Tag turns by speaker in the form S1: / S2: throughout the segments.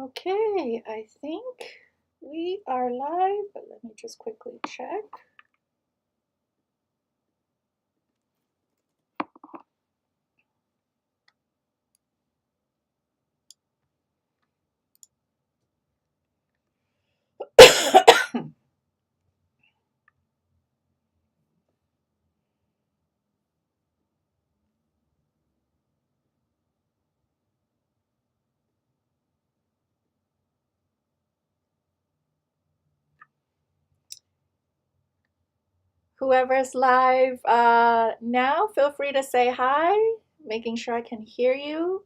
S1: Okay, I think we are live, but let me just quickly check. Whoever's live now, feel free to say hi, making sure I can hear you.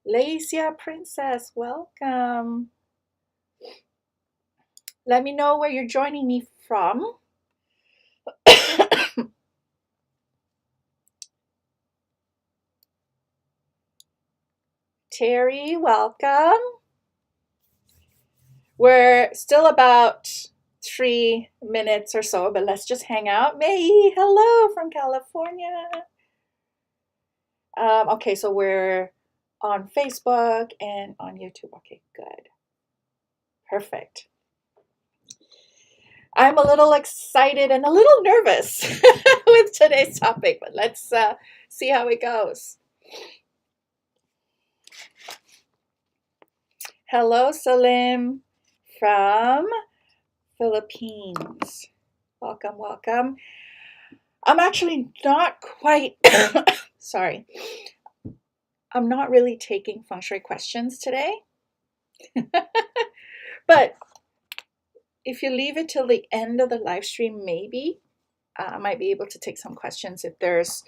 S1: Lacia Princess, welcome. Let me know where you're joining me from. Terry, welcome. We're still about 3 minutes or so, but let's just hang out. May, hello from California. Okay, so we're on Facebook and on YouTube. Okay, good. Perfect. I'm a little excited and a little nervous with today's topic, but let's see how it goes. Hello, Salim from Philippines. Welcome, welcome. I'm actually not quite, sorry, I'm not really taking Feng Shui questions today. But if you leave it till the end of the live stream, maybe I might be able to take some questions if there's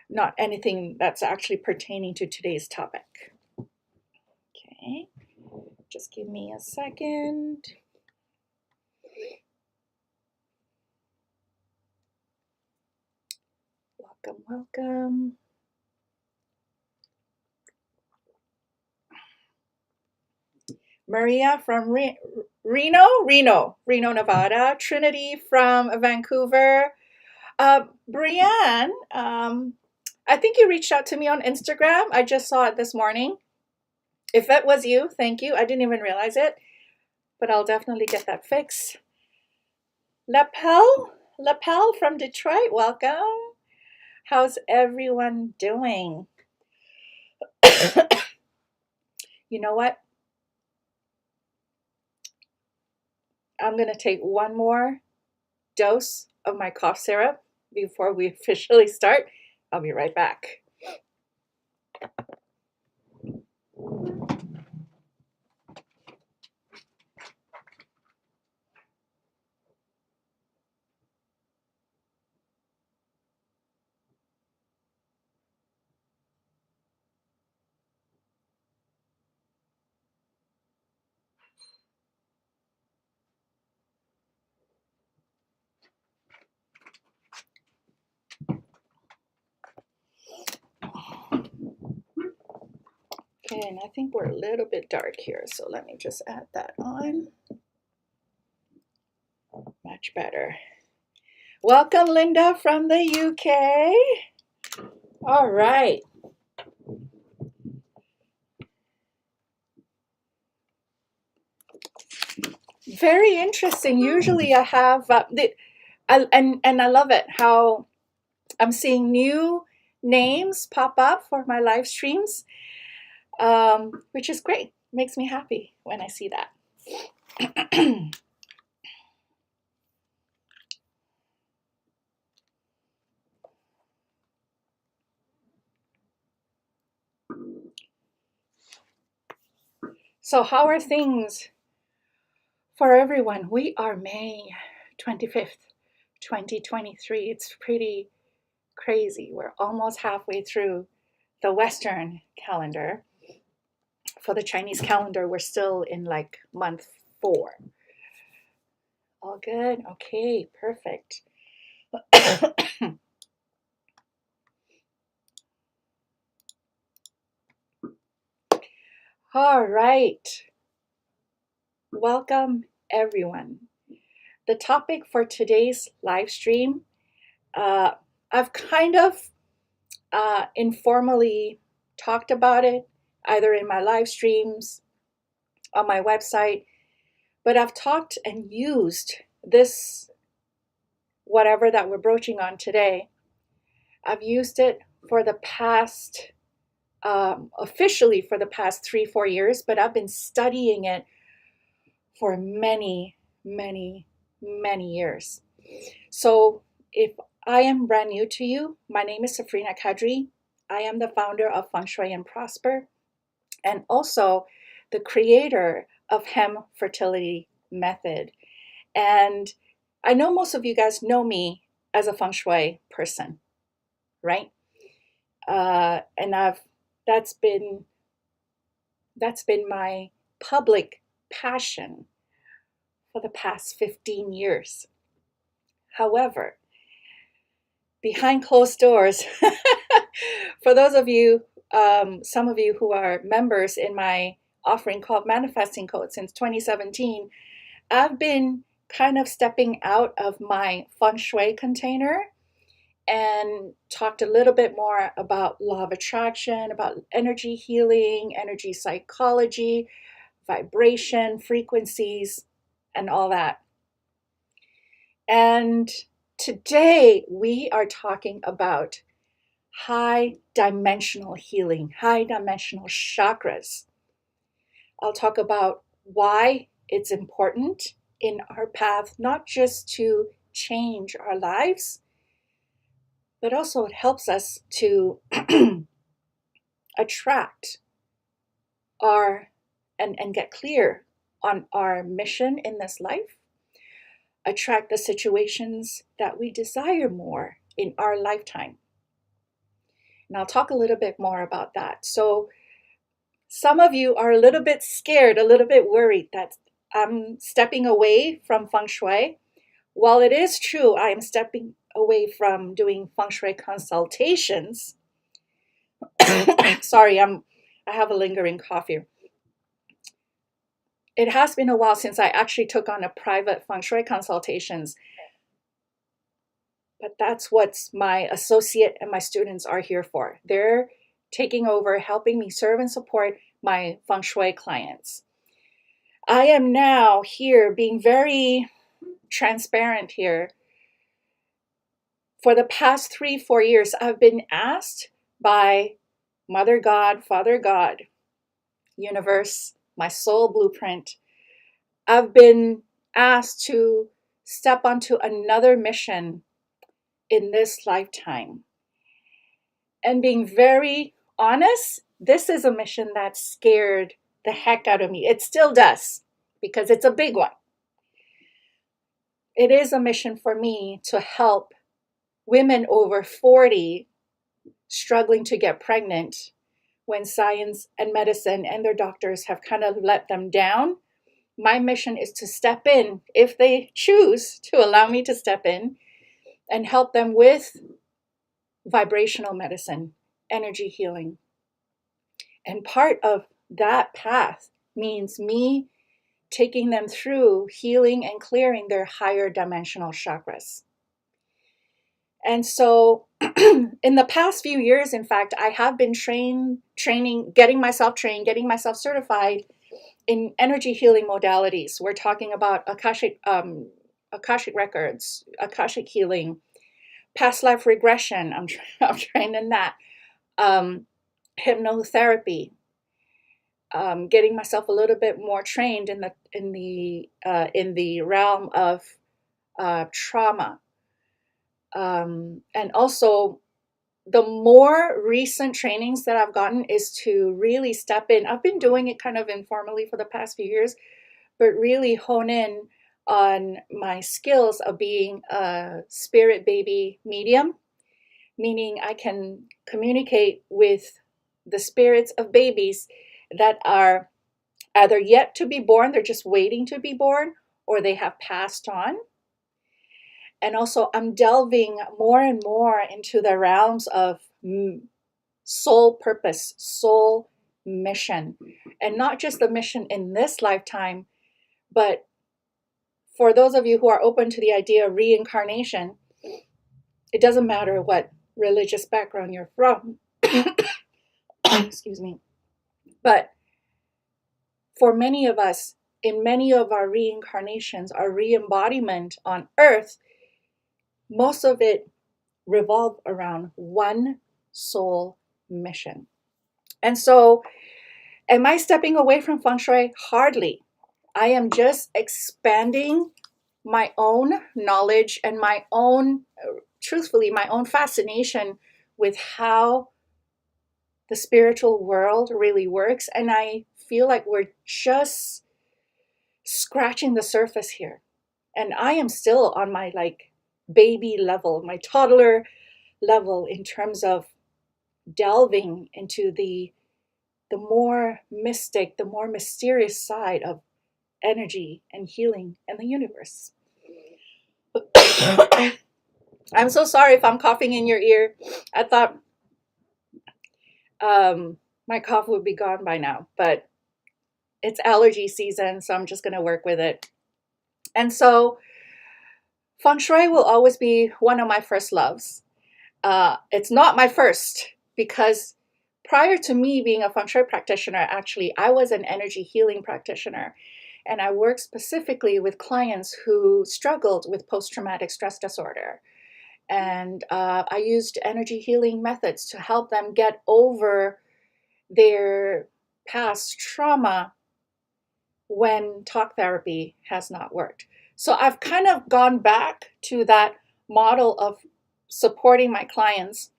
S1: not anything that's actually pertaining to today's topic. Okay, just give me a second. Welcome, welcome. Maria from Reno, Nevada. Trinity from Vancouver. Brianne, I think you reached out to me on Instagram. I just saw it this morning. If it was you, thank you. I didn't even realize it, but I'll definitely get that fixed. Lapel from Detroit, welcome. How's everyone doing? You know what? I'm going to take one more dose of my cough syrup before we officially start. I'll be right back. Okay, and I think we're a little bit dark here, so let me just add that on. Much better. Welcome, Linda from the UK. All right. Very interesting. Usually I have, and I love it how I'm seeing new names pop up for my live streams, which is great. Makes me happy when I see that. So how are things for everyone? We are May 25th, 2023. It's pretty crazy. We're almost halfway through the Western calendar. For the Chinese calendar, we're still in like month 4. All good? Okay, perfect. All right. Welcome, everyone. The topic for today's live stream, I've kind of informally talked about it either in my live streams, on my website, but I've talked and used this, whatever that we're broaching on today. I've used it for the past, officially for the past 3-4 years, but I've been studying it for many, many, many years. So if I am brand new to you, my name is Safrina Kadri. I am the founder of Feng Shui and Prosper, and also the creator of Hem Fertility Method. And I know most of you guys know me as a Feng Shui person, right? And that's been my public passion for the past 15 years. However, behind closed doors, for those of you, some of you who are members in my offering called Manifesting Code since 2017, I've been kind of stepping out of my Feng Shui container and talked a little bit more about law of attraction, about energy healing, energy psychology, vibration, frequencies, and all that. And today we are talking about high dimensional healing, high dimensional chakras. I'll talk about why it's important in our path, not just to change our lives, but also it helps us to attract our and get clear on our mission in this life, attract the situations that we desire more in our lifetime. And I'll talk a little bit more about that. So some of you are a little bit scared, a little bit worried that I'm stepping away from Feng Shui. While it is true, I am stepping away from doing Feng Shui consultations. Sorry, I have a lingering cough here. It has been a while since I actually took on a private Feng Shui consultations, but that's what my associate and my students are here for. They're taking over, helping me serve and support my Feng Shui clients. I am now here being very transparent here. For the past 3-4 years, I've been asked by Mother God, Father God, universe, my soul blueprint. I've been asked to step onto another mission in this lifetime. And being very honest, this is a mission that scared the heck out of me. It still does, because it's a big one. It is a mission for me to help women over 40 struggling to get pregnant when science and medicine and their doctors have kind of let them down. My mission is to step in, if they choose to allow me to step in, and help them with vibrational medicine, energy healing. And part of that path means me taking them through healing and clearing their higher dimensional chakras. And so in the past few years, in fact, I have been getting myself trained, getting myself certified in energy healing modalities. We're talking about Akashic records, Akashic healing, past life regression. I'm trained in that. Hypnotherapy. Getting myself a little bit more trained in the realm of trauma. And also, the more recent trainings that I've gotten is to really step in. I've been doing it kind of informally for the past few years, but really hone in on my skills of being a spirit baby medium, meaning I can communicate with the spirits of babies that are either yet to be born, they're just waiting to be born, or they have passed on. And also, I'm delving more and more into the realms of soul purpose, soul mission, and not just the mission in this lifetime, but for those of you who are open to the idea of reincarnation, it doesn't matter what religious background you're from. Excuse me. But for many of us, in many of our reincarnations, our re-embodiment on Earth, most of it revolve around one soul mission. And so, am I stepping away from Feng Shui? Hardly. I am just expanding my own knowledge and my own, truthfully, my own fascination with how the spiritual world really works. And I feel like we're just scratching the surface here. And I am still on my like baby level, my toddler level in terms of delving into the more mystic, the more mysterious side of energy and healing and the universe. I'm so sorry if I'm coughing in your ear. I thought my cough would be gone by now, but it's allergy season, so I'm just going to work with it. And so Feng Shui will always be one of my first loves. It's not my first because prior to me being a Feng Shui practitioner, actually, I was an energy healing practitioner. And I worked specifically with clients who struggled with post-traumatic stress disorder. And I used energy healing methods to help them get over their past trauma when talk therapy has not worked. So I've kind of gone back to that model of supporting my clients,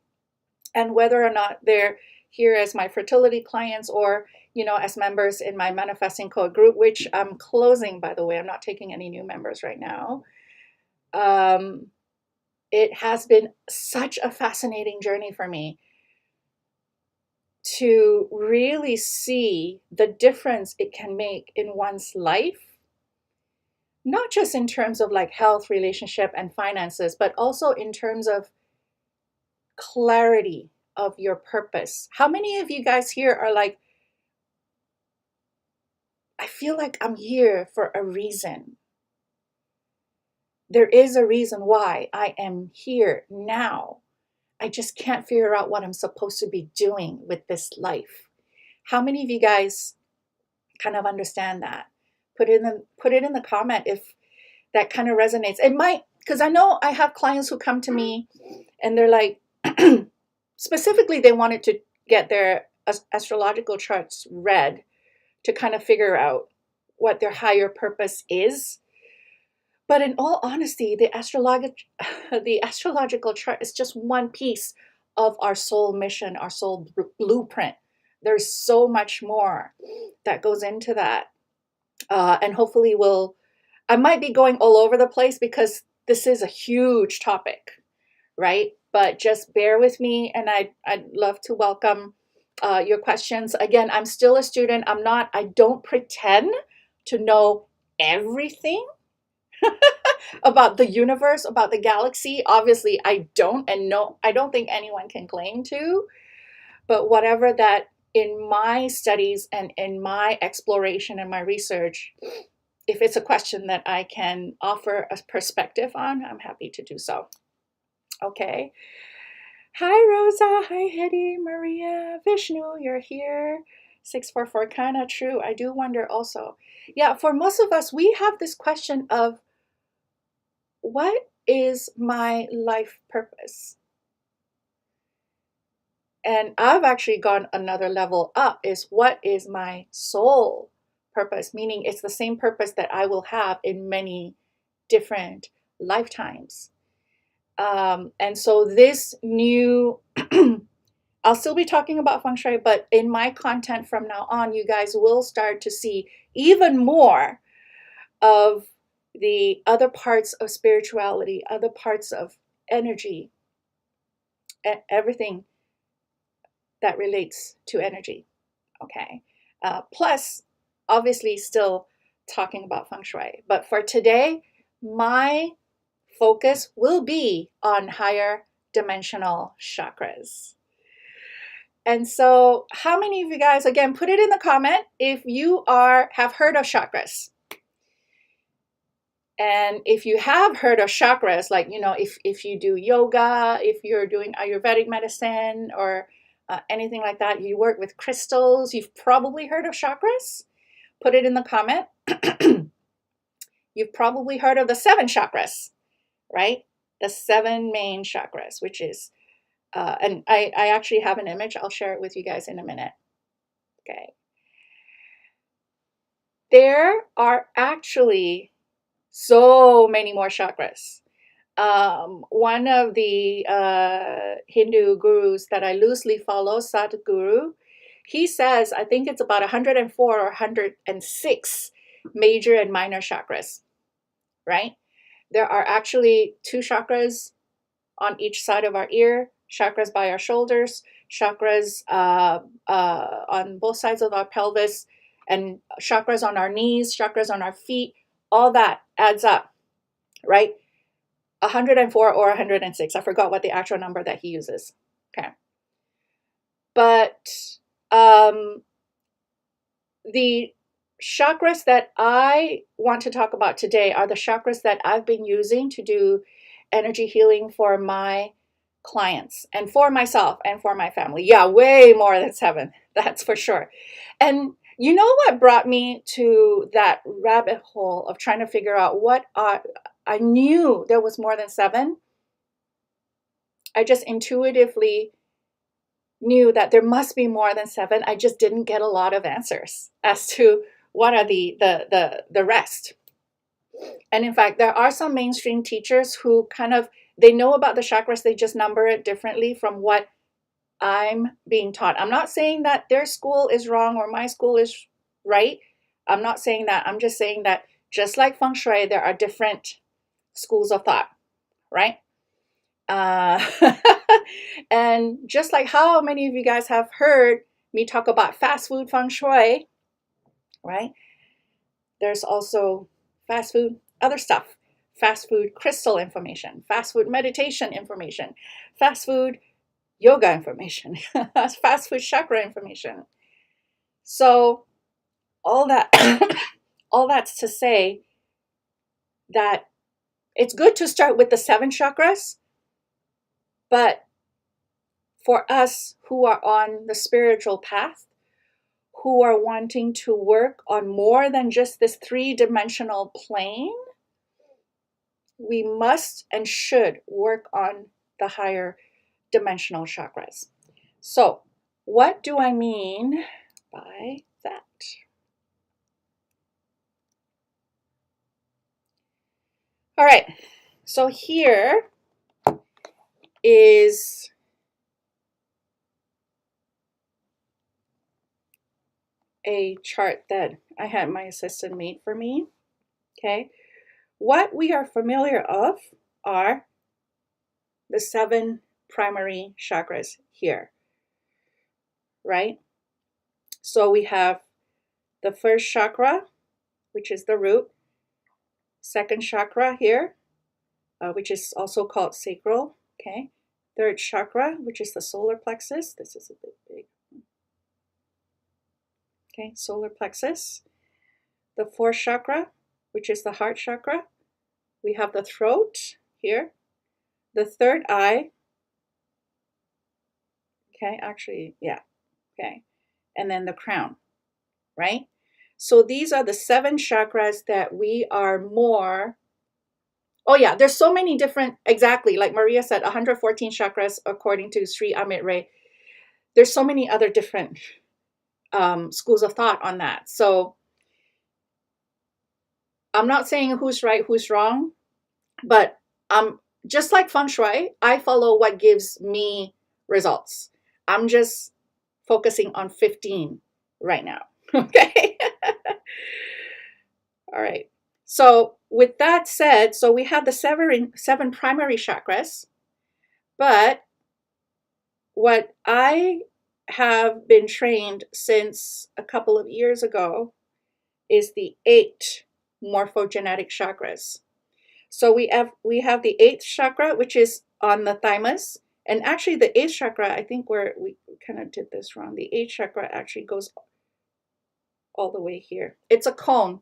S1: and whether or not they're here as my fertility clients or, you know, as members in my manifesting code group, which I'm closing, by the way. I'm not taking any new members right now. It has been such a fascinating journey for me to really see the difference it can make in one's life, not just in terms of like health, relationship, and finances, but also in terms of clarity of your purpose. How many of you guys here are like, I feel like I'm here for a reason. There is a reason why I am here now. I just can't figure out what I'm supposed to be doing with this life. How many of you guys kind of understand that? Put it in the comment if that kind of resonates. It might, because I know I have clients who come to me and they're like, specifically they wanted to get their astrological charts read to kind of figure out what their higher purpose is. But in all honesty, the astrological chart is just one piece of our soul mission, our soul blueprint. There's so much more that goes into that. And hopefully I might be going all over the place because this is a huge topic, right? But just bear with me, and I'd love to welcome your questions. Again, I'm still a student. I don't pretend to know everything about the universe, about the galaxy. Obviously, I don't, and no, I don't think anyone can claim to. But whatever that in my studies and in my exploration and my research, if it's a question that I can offer a perspective on, I'm happy to do so. Okay. Hi, Rosa. Hi, Hedy, Maria, Vishnu, you're here. 644, kind of true. I do wonder also. Yeah, for most of us, we have this question of, what is my life purpose? And I've actually gone another level up, is what is my soul purpose? Meaning it's the same purpose that I will have in many different lifetimes. And so this new, I'll still be talking about Feng Shui, but in my content from now on, you guys will start to see even more of the other parts of spirituality, other parts of energy, everything that relates to energy. Okay. Plus, obviously, still talking about Feng Shui. But for today, my focus will be on higher dimensional chakras. And so, how many of you guys, again, put it in the comment if you have heard of chakras. And if you have heard of chakras, like, you know, if you do yoga, if you're doing Ayurvedic medicine, or anything like that. You work with crystals. You've probably heard of chakras. Put it in the comment. You've probably heard of the 7 chakras, right? The 7 main chakras, which is, and I actually have an image. I'll share it with you guys in a minute. Okay. There are actually so many more chakras. One of the Hindu gurus that I loosely follow, Sadhguru, he says, I think it's about 104 or 106 major and minor chakras, right? There are actually 2 chakras on each side of our ear, chakras by our shoulders, chakras on both sides of our pelvis, and chakras on our knees, chakras on our feet. All that adds up, right? 104 or 106. I forgot what the actual number that he uses. Okay. But the chakras that I want to talk about today are the chakras that I've been using to do energy healing for my clients and for myself and for my family. Yeah, way more than 7. That's for sure. And you know what brought me to that rabbit hole of trying to figure out what I knew there was more than 7. I just intuitively knew that there must be more than 7. I just didn't get a lot of answers as to what are the rest. And in fact, there are some mainstream teachers who they know about the chakras, they just number it differently from what I'm being taught. I'm not saying that their school is wrong or my school is right. I'm not saying that. I'm just saying that just like Feng Shui, there are different schools of thought, right? And just like how many of you guys have heard me talk about fast food Feng Shui, right? There's also fast food other stuff, fast food crystal information, fast food meditation information, fast food yoga information, fast food chakra information. So all that all that's to say that it's good to start with the 7 chakras, but for us who are on the spiritual path, who are wanting to work on more than just this 3-dimensional plane, we must and should work on the higher dimensional chakras. So, what do I mean by that? All right, so here is a chart that I had my assistant made for me. Okay, what we are familiar of are the 7 primary chakras here, right? So we have the first chakra, which is the root, second chakra here, which is also called sacral, okay? Third chakra, which is the solar plexus. This is a bit big. Okay, solar plexus. The fourth chakra, which is the heart chakra. We have the throat here. The third eye. Okay, actually, yeah. Okay. And then the crown, right? So these are the 7 chakras that we are more. Oh yeah, there's so many different, exactly, like Maria said, 114 chakras according to Sri Amit Ray. There's so many other different schools of thought on that. So I'm not saying who's right, who's wrong, but just like Feng Shui, I follow what gives me results. I'm just focusing on 15 right now, okay? All right. So with that said, so we have the 7 primary chakras, but what I have been trained since a couple of years ago is the 8 morphogenetic chakras. So we have the 8th chakra, which is on the thymus. And actually the 8th chakra, I think we kind of did this wrong. The 8th chakra actually goes all the way here. It's a cone.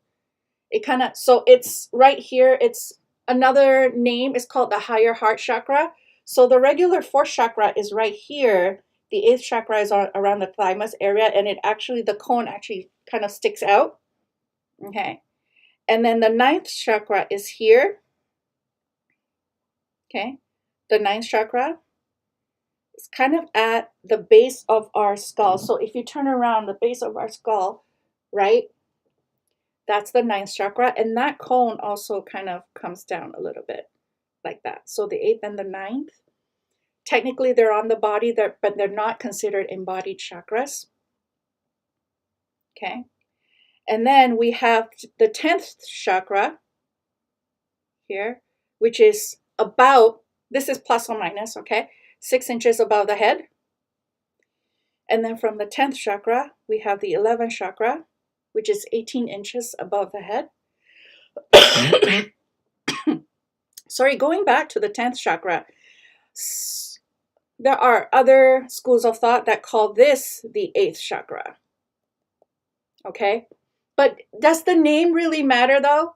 S1: So it's right here. It's another name is called the higher heart chakra. So the regular 4th chakra is right here, The 8th chakra is around the thymus area, and the cone actually kind of sticks out. Okay. And then the 9th chakra is here. Okay. The 9th chakra is kind of at the base of our skull. So if you turn around the base of our skull, right, that's the 9th chakra. And that cone also kind of comes down a little bit like that. So the 8th and the 9th, technically they're on the body, but they're not considered embodied chakras. Okay. And then we have the 10th chakra here, which is about, this is plus or minus, okay, 6 inches above the head. And then from the 10th chakra, we have the 11th chakra, which is 18 inches above the head. Sorry, going back to the 10th chakra, there are other schools of thought that call this the 8th chakra. Okay, but does the name really matter though?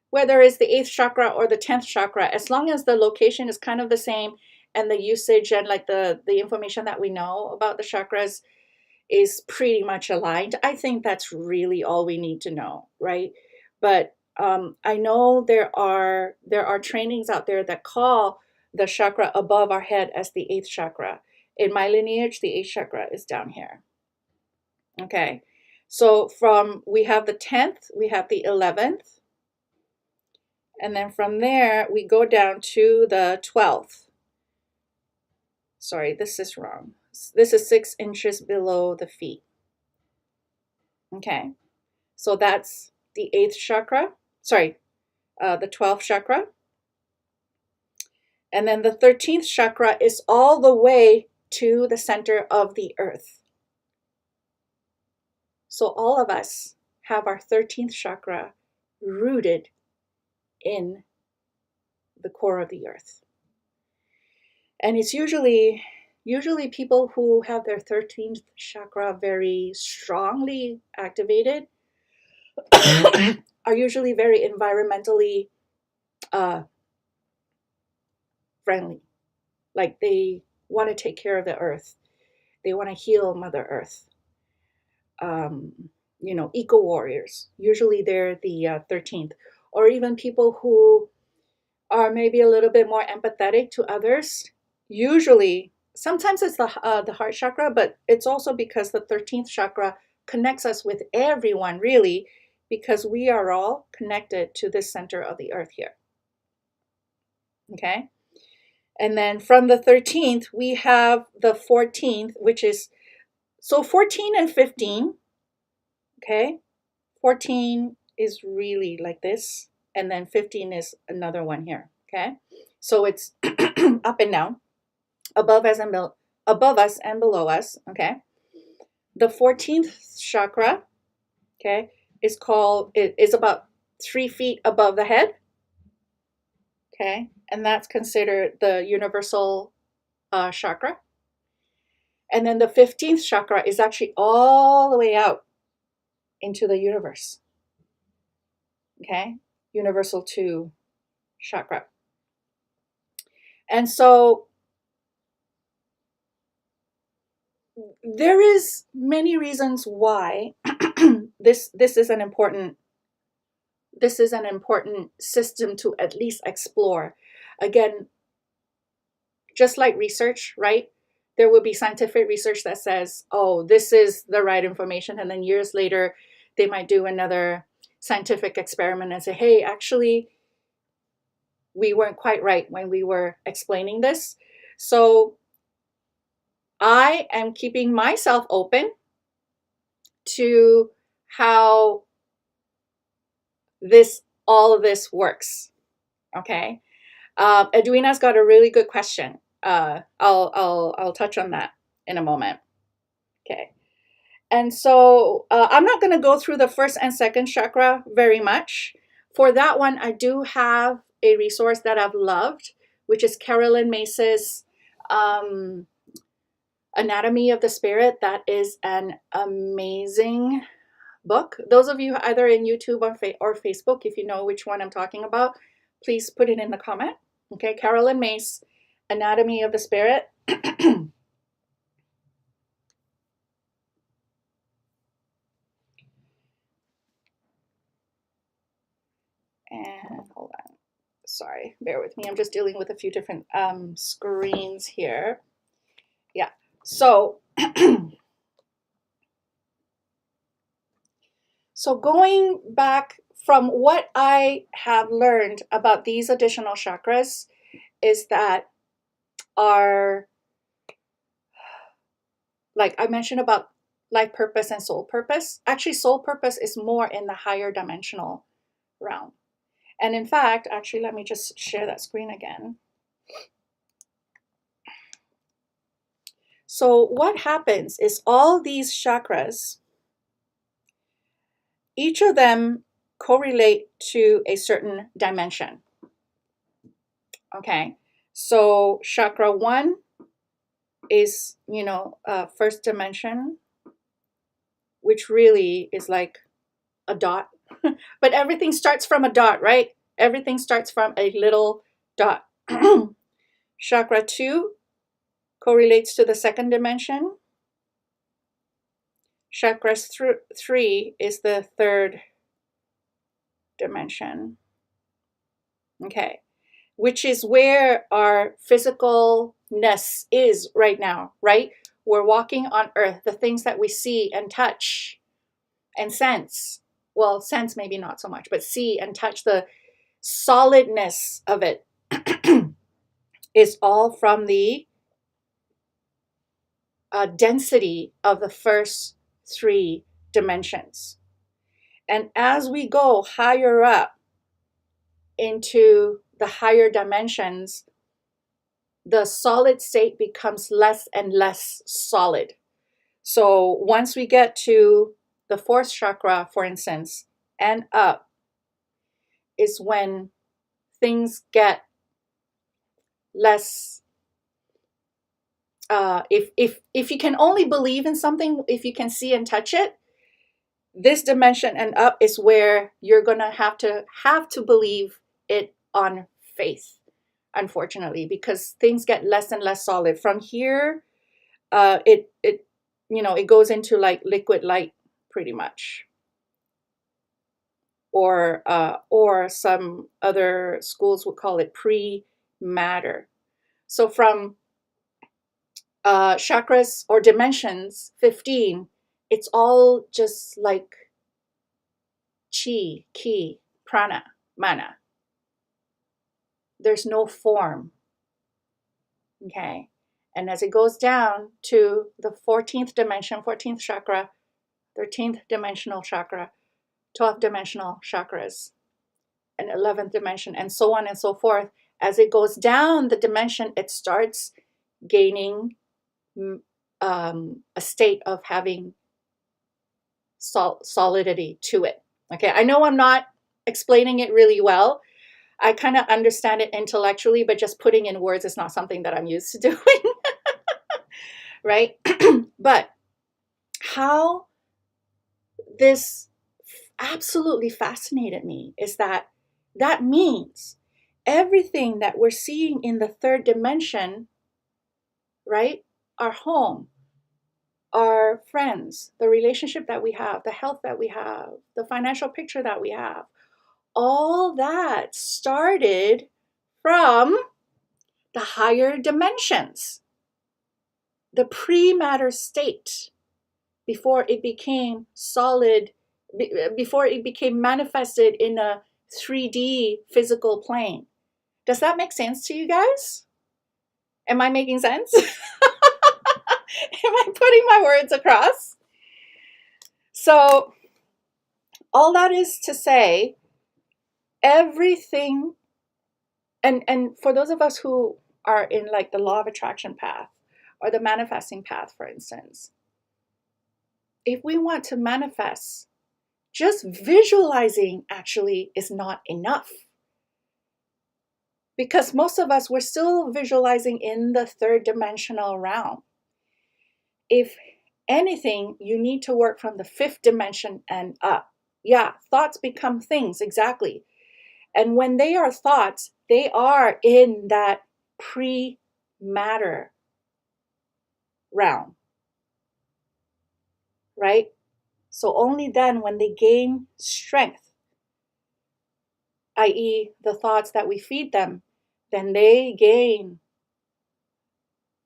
S1: Whether it's the 8th chakra or the 10th chakra, as long as the location is kind of the same and the usage and like the information that we know about the chakras is pretty much aligned, I think that's really all we need to know, right? But I know there are trainings out there that call the chakra above our head as the 8th chakra. In my lineage, the 8th chakra is down here. Okay, so we have the 10th, we have the 11th, and then from there we go down to the 12th. Sorry, this is wrong. This is 6 inches below the feet. Okay, so that's the 8th chakra. Sorry, the 12th chakra. And then the 13th chakra is all the way to the center of the earth. So all of us have our 13th chakra rooted in the core of the earth. And it's usually people who have their 13th chakra very strongly activated are usually very environmentally friendly. Like they want to take care of the earth. They want to heal Mother Earth. Eco warriors. Usually they're the 13th. Or even people who are maybe a little bit more empathetic to others. Usually, sometimes it's the heart chakra, but it's also because the 13th chakra connects us with everyone, really, because we are all connected to this center of the earth here. Okay? And then from the 13th, we have the 14th, which is, so 14 and 15, okay? 14 is really like this, and then 15 is another one here, okay? So it's up and down, above us and below us, okay? The 14th chakra, okay, is about 3 feet above the head, okay? And that's considered the universal chakra. And then the 15th chakra is actually all the way out into the universe, okay? Universal 2 chakra. And so there is many reasons why this is an important system to at least explore. Again, just like research, right? There will be scientific research that says, oh, this is the right information. And then years later, they might do another scientific experiment and say, hey, actually, we weren't quite right when we were explaining this. So I am keeping myself open to how all of this works. Okay. Edwina's got a really good question. I'll touch on that in a moment. Okay. And so I'm not going to go through the first and second chakra very much. For that one, I do have a resource that I've loved, which is Carolyn Mace's Anatomy of the Spirit. That is an amazing book. Those of you either in YouTube or Facebook, if you know which one I'm talking about, please put it in the comment. Okay, Carolyn Mace, Anatomy of the Spirit. And hold on. Sorry, bear with me. I'm just dealing with a few different screens here. Yeah. So, so going back from what I have learned about these additional chakras is that our, like I mentioned about life purpose and soul purpose, actually soul purpose is more in the higher dimensional realm. And in fact, actually, let me just share that screen again. So what happens is all these chakras, each of them correlate to a certain dimension. Okay, so chakra 1 is, first dimension, which really is like a dot. But everything starts from a dot, right? Everything starts from a little dot. Chakra 2 correlates to the second dimension. Chakra 3 is the third dimension. Okay, which is where our physicalness is right now, right? We're walking on earth, the things that we see and touch and sense. Well, sense maybe not so much, but see and touch, the solidness of it is all from the density of the first 3 dimensions. And as we go higher up into the higher dimensions, the solid state becomes less and less solid. So once we get to the 4th chakra, for instance, and up, is when things get less. If you can only believe in something, if you can see and touch it, this dimension and up is where you're gonna have to believe it on faith, unfortunately, because things get less and less solid. From here, it goes into like liquid light, pretty much, or some other schools would call it pre-matter. So from chakras or dimensions 15, it's all just like chi, ki, prana, mana. There's no form. Okay. And as it goes down to the 14th dimension, 14th chakra, 13th dimensional chakra, 12th dimensional chakras, and 11th dimension, and so on and so forth, as it goes down the dimension, it starts gaining a state of having solidity to it. Okay, I know I'm not explaining it really well. I kind of understand it intellectually, but just putting in words is not something that I'm used to doing. Right? But how this absolutely fascinated me is that means everything that we're seeing in the 3rd dimension, right? Our home, our friends, the relationship that we have, the health that we have, the financial picture that we have, all that started from the higher dimensions, the pre-matter state, before it became solid, before it became manifested in a 3D physical plane. Does that make sense to you guys? Am I making sense? Am I putting my words across? So all that is to say, everything, and for those of us who are in like the law of attraction path or the manifesting path, for instance, if we want to manifest, just visualizing actually is not enough. Because most of us, we're still visualizing in the 3rd dimensional realm. If anything, you need to work from the 5th dimension and up. Yeah, thoughts become things, exactly. And when they are thoughts, they are in that pre-matter realm, right? So only then, when they gain strength, i.e., the thoughts that we feed them, then they gain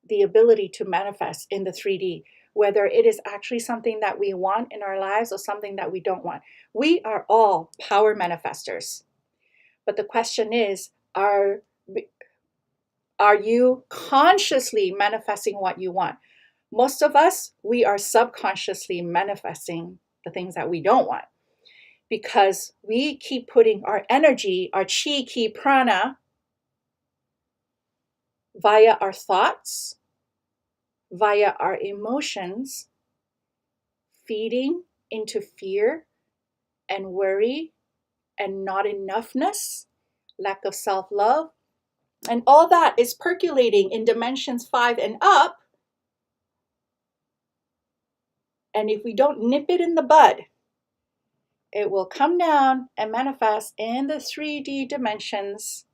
S1: the ability to manifest in the 3D, whether it is actually something that we want in our lives or something that we don't want. We are all power manifestors. But the question is, are you consciously manifesting what you want? Most of us, we are subconsciously manifesting the things that we don't want because we keep putting our energy, our chi, ki, prana, via our thoughts, via our emotions, feeding into fear and worry and not enoughness, lack of self-love. And all that is percolating in dimensions 5 and up. And if we don't nip it in the bud, it will come down and manifest in the 3D dimensions,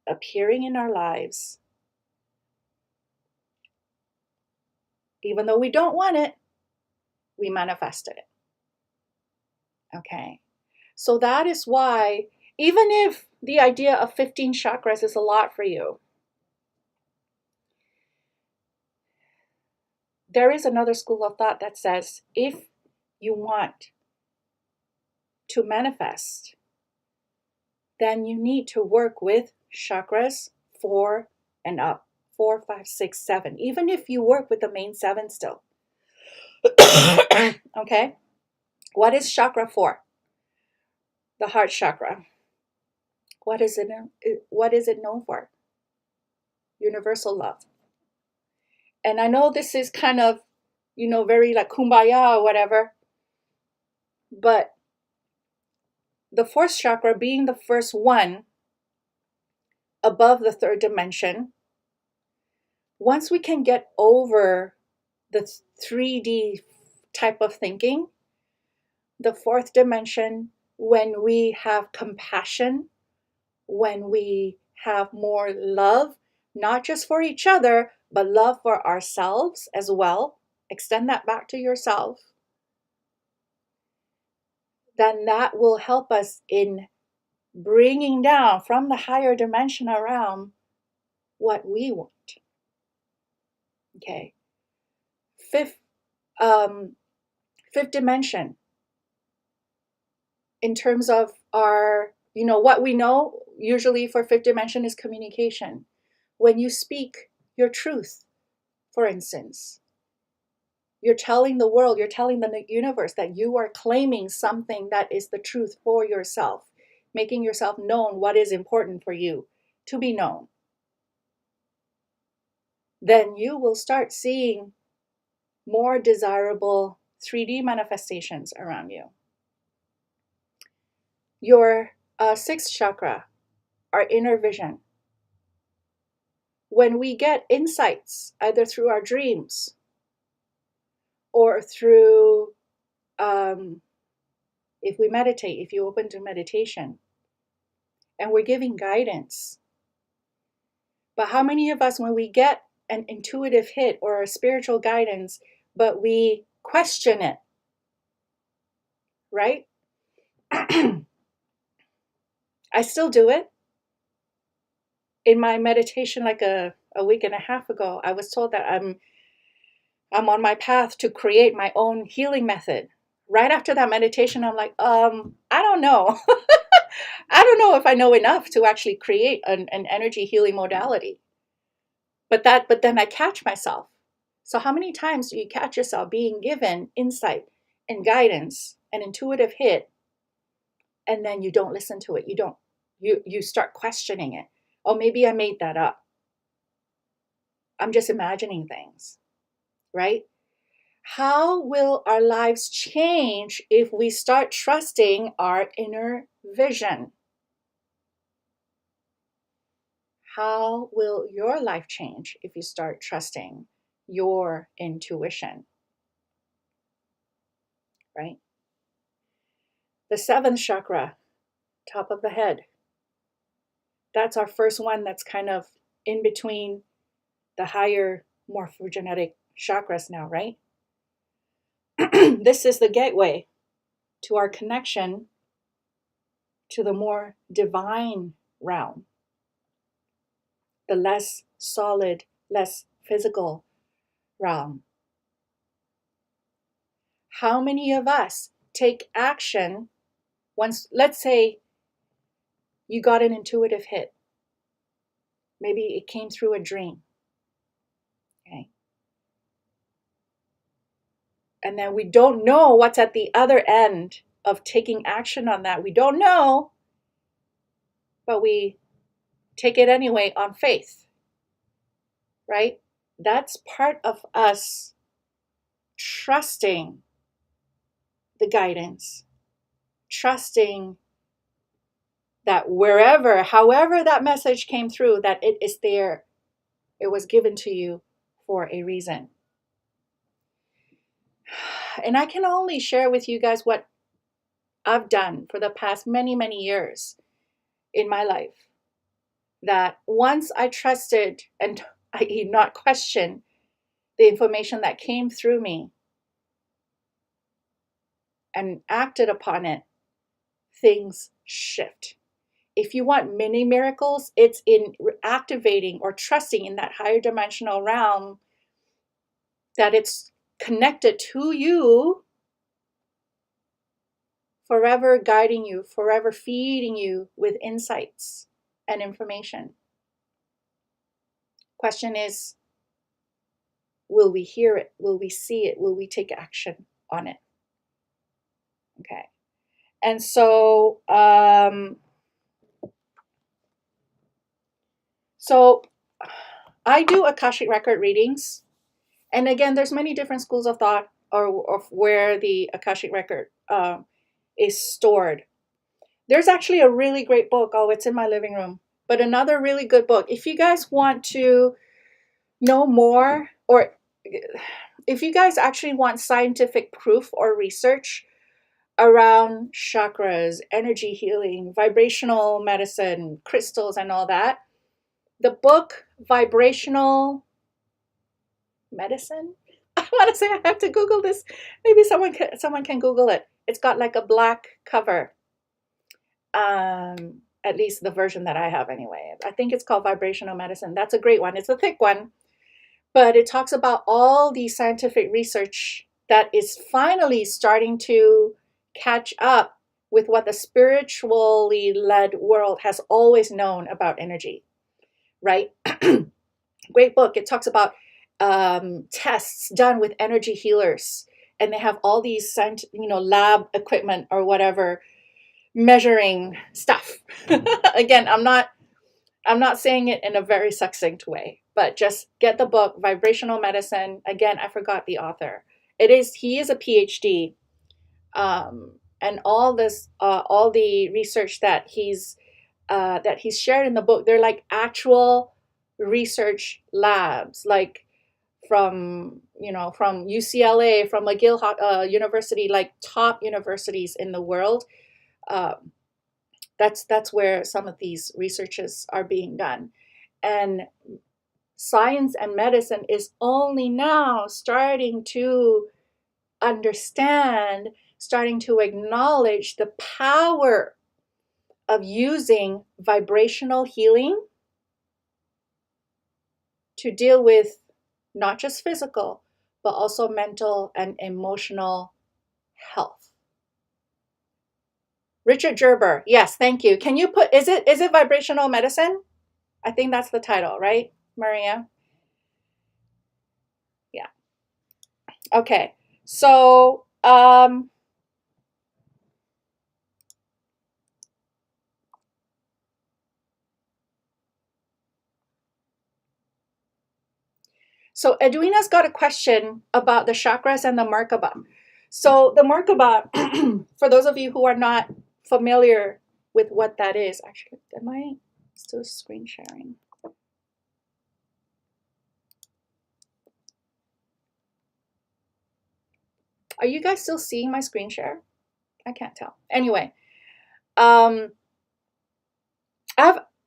S1: appearing in our lives. Even though we don't want it, we manifested it. Okay. So that is why, even if the idea of 15 chakras is a lot for you, there is another school of thought that says if you want to manifest, then you need to work with chakras 4 and up. 4, 5, 6, 7. Even if you work with the main 7 still. Okay? What is chakra 4? The heart chakra. What is it known for? Universal love. And I know this is kind of, very like kumbaya or whatever. But the 4th chakra being the first one above the 3rd dimension, once we can get over the 3D type of thinking, the 4th dimension, when we have compassion, when we have more love, not just for each other, but love for ourselves as well, extend that back to yourself, then that will help us in bringing down from the higher dimensional realm what we want. Okay. Fifth dimension, in terms of our, what we know usually for 5th dimension is communication. When you speak your truth, for instance, you're telling the world, you're telling the universe that you are claiming something that is the truth for yourself, making yourself known what is important for you to be known. Then you will start seeing more desirable 3D manifestations around you. Your 6th chakra, our inner vision. When we get insights, either through our dreams or through, if we meditate, if you open to meditation, and we're giving guidance. But how many of us, when we get an intuitive hit or a spiritual guidance, but we question it, right? I still do it. In my meditation, like a week and a half ago, I was told that I'm on my path to create my own healing method. Right after that meditation, I'm like, I don't know. I don't know if I know enough to actually create an energy healing modality. But then I catch myself. So how many times do you catch yourself being given insight and guidance, an intuitive hit, and then you don't listen to it? You start questioning it. Oh, maybe I made that up. I'm just imagining things, right? How will our lives change if we start trusting our inner vision? How will your life change if you start trusting your intuition? Right? The 7th chakra, top of the head. That's our first one that's kind of in between the higher morphogenetic chakras now, right? This is the gateway to our connection to the more divine realm, the less solid, less physical realm. How many of us take action once, let's say you got an intuitive hit. Maybe it came through a dream. Okay. And then we don't know what's at the other end of taking action on that. We don't know, but we take it anyway on faith, right? That's part of us trusting the guidance, trusting that wherever, however that message came through, that it is there, it was given to you for a reason. And I can only share with you guys what I've done for the past many, many years in my life. That once I trusted and I did not question the information that came through me and acted upon it, things shift. If you want mini miracles, it's in activating or trusting in that higher dimensional realm that it's connected to you, forever guiding you, forever feeding you with insights and information. Question is, will we hear it? Will we see it? Will we take action on it? Okay. And so, I do Akashic record readings. And again, there's many different schools of thought of where the Akashic record is stored. There's actually a really great book. Oh, it's in my living room. But another really good book. If you guys want to know more, or if you guys actually want scientific proof or research around chakras, energy healing, vibrational medicine, crystals, and all that, the book Vibrational Medicine, I want to say I have to Google this. Maybe someone can Google it. It's got like a black cover. At least the version that I have anyway. I think it's called Vibrational Medicine. That's a great one. It's a thick one, but it talks about all the scientific research that is finally starting to catch up with what the spiritually led world has always known about energy, right? Great book. It talks about tests done with energy healers, and they have all these lab equipment or whatever measuring stuff. Again, I'm not saying it in a very succinct way, but just get the book Vibrational Medicine. Again, I forgot the author. He is a PhD, and all the research that he's shared in the book, they're like actual research labs, like from UCLA, from McGill University, like top universities in the world. That's where some of these researches are being done. And science and medicine is only now starting to understand, starting to acknowledge the power of using vibrational healing to deal with not just physical, but also mental and emotional health. Richard Gerber, yes, thank you. Can you put, is it Vibrational Medicine? I think that's the title, right, Maria? Yeah. Okay. So, Edwina's got a question about the chakras and the Merkaba. So the Merkaba, for those of you who are not familiar with what that is, actually, am I still screen sharing? Are you guys still seeing my screen share? I can't tell. Anyway,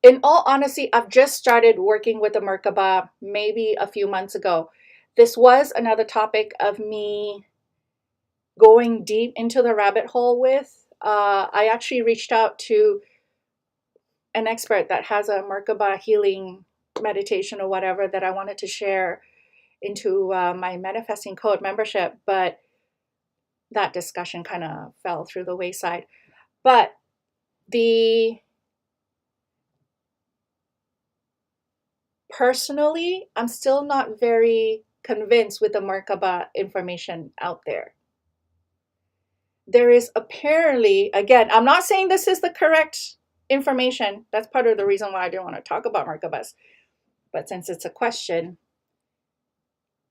S1: in all honesty, I've just started working with the Merkaba maybe a few months ago. This was another topic of me going deep into the rabbit hole with. I actually reached out to an expert that has a Merkaba healing meditation or whatever that I wanted to share into my Manifesting Code membership, but that discussion kind of fell through the wayside. But personally, I'm still not very convinced with the Merkaba information out there. There is apparently, again, I'm not saying this is the correct information. That's part of the reason why I didn't want to talk about Merkabas. But since it's a question,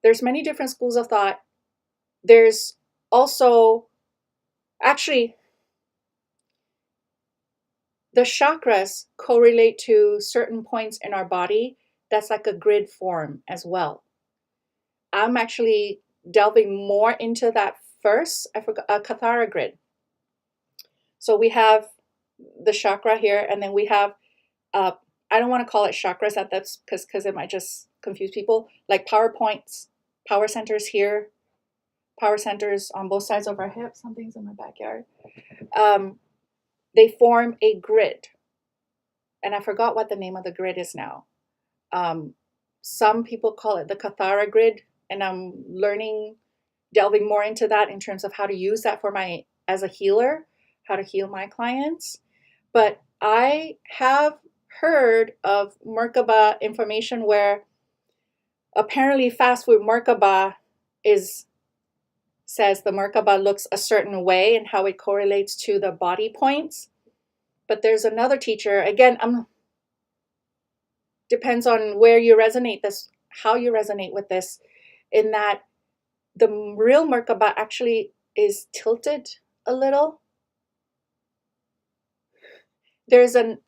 S1: there's many different schools of thought. There's also, actually, the chakras correlate to certain points in our body. That's like a grid form as well. I'm actually delving more into that first. I forgot a Kathara grid. So we have the chakra here, and then we have, I don't want to call it chakras, that's because it might just confuse people, like power points, power centers here, power centers on both sides of our hips. Something's in my backyard. They form a grid. And I forgot what the name of the grid is now. Some people call it the Kathara grid, and I'm delving more into that in terms of how to use that as a healer, how to heal my clients. But I have heard of Merkaba information where apparently fast food Merkaba says the Merkaba looks a certain way and how it correlates to the body points. But there's another teacher, again, depends on where you resonate this, how you resonate with this, in that the real Merkaba actually is tilted a little. There's an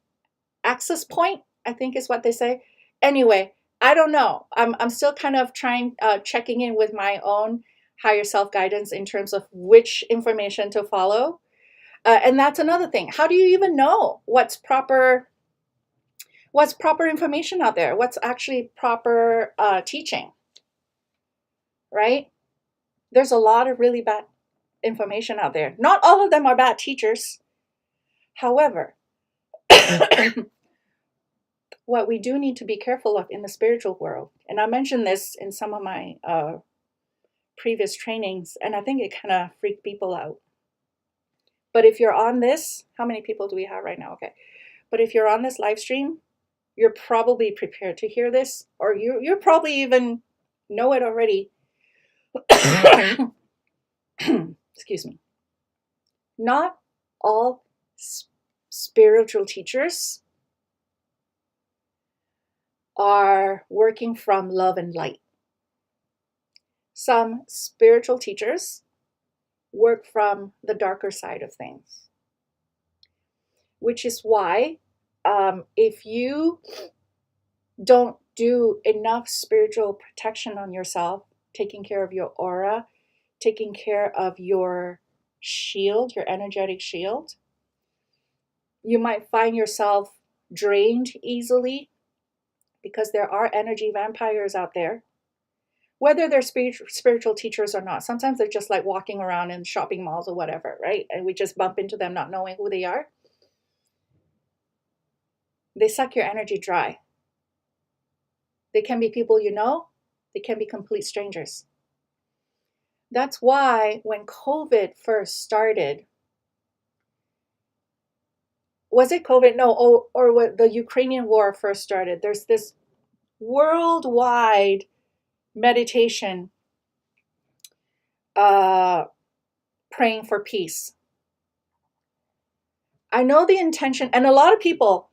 S1: access point, I think is what they say. Anyway, I don't know. I'm still kind of checking in with my own higher self guidance in terms of which information to follow. And that's another thing. How do you even know what's proper information out there? What's actually proper teaching, right? There's a lot of really bad information out there. Not all of them are bad teachers. However, what we do need to be careful of in the spiritual world, and I mentioned this in some of my previous trainings, and I think it kind of freaked people out. But if you're on this, how many people do we have right now? Okay. But if you're on this live stream, you're probably prepared to hear this, or you're probably even know it already. Excuse me. Not all spiritual teachers are working from love and light. Some spiritual teachers work from the darker side of things, which is why if you don't do enough spiritual protection on yourself, taking care of your aura, taking care of your shield, your energetic shield, you might find yourself drained easily, because there are energy vampires out there, whether they're spiritual teachers or not. Sometimes they're just like walking around in shopping malls or whatever, right? And we just bump into them not knowing who they are. They suck your energy dry. They can be people you know. They can be complete strangers. That's why when COVID first started, was it COVID? No, or when the Ukrainian war first started, there's this worldwide meditation praying for peace. I know the intention, and a lot of people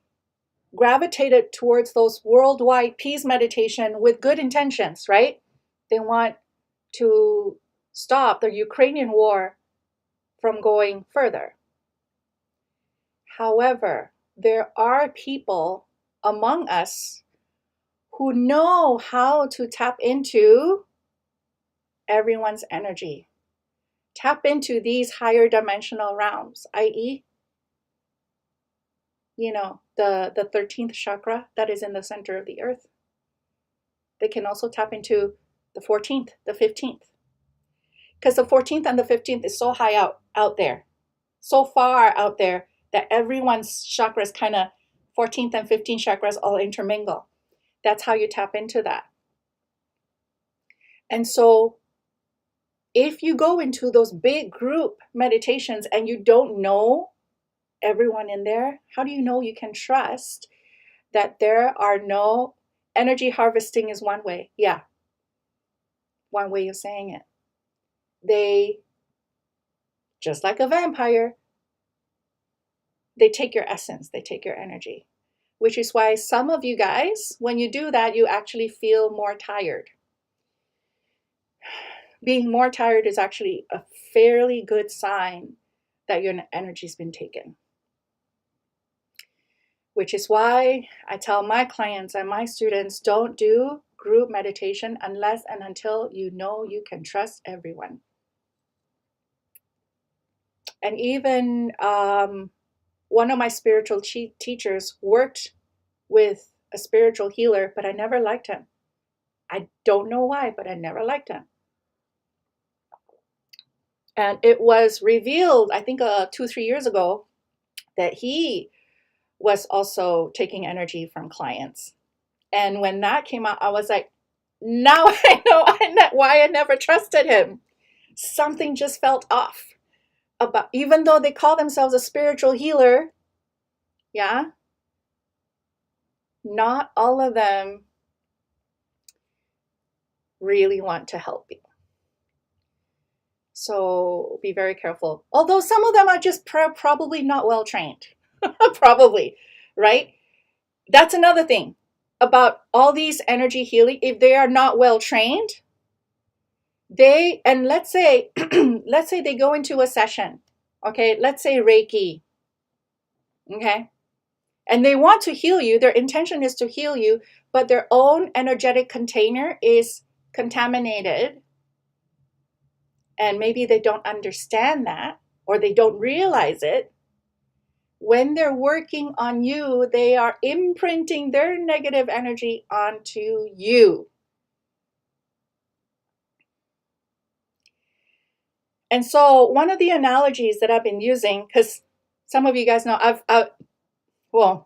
S1: gravitated towards those worldwide peace meditation with good intentions, right? They want to stop the Ukrainian war from going further. However, there are people among us who know how to tap into everyone's energy, tap into these higher dimensional realms, i.e., the 13th chakra that is in the center of the earth. They can also tap into the 14th, the 15th. Because the 14th and the 15th is so high out there. so far out there that everyone's chakras kind of 14th and 15th chakras all intermingle. That's how you tap into that. And so if you go into those big group meditations and you don't know everyone in there, how do you know you can trust that there are no energy harvesting is one way? Yeah, one way of saying it. They, just like a vampire, they take your essence, they take your energy, which is why some of you guys, when you do that, you actually feel more tired. Being more tired is actually a fairly good sign that your energy's been taken. Which is why I tell my clients and my students, don't do group meditation unless and until you know you can trust everyone. And even one of my spiritual teachers worked with a spiritual healer, but I never liked him. I don't know why, but I never liked him. And it was revealed, I think 2-3 years ago, that he was also taking energy from clients. And when that came out, I was like, now I know why I never trusted him. Something just felt off. About, even though they call themselves a spiritual healer, yeah, not all of them really want to help you. So be very careful. Although some of them are just probably not well trained. Probably, right? That's another thing about all these energy healing. If they are not well trained, and let's say let's say they go into a session, okay, let's say Reiki, okay, and they want to heal you, their intention is to heal you, but their own energetic container is contaminated, and maybe they don't understand that, or they don't realize it. When they're working on you, they are imprinting their negative energy onto you. And so one of the analogies that I've been using, because some of you guys know,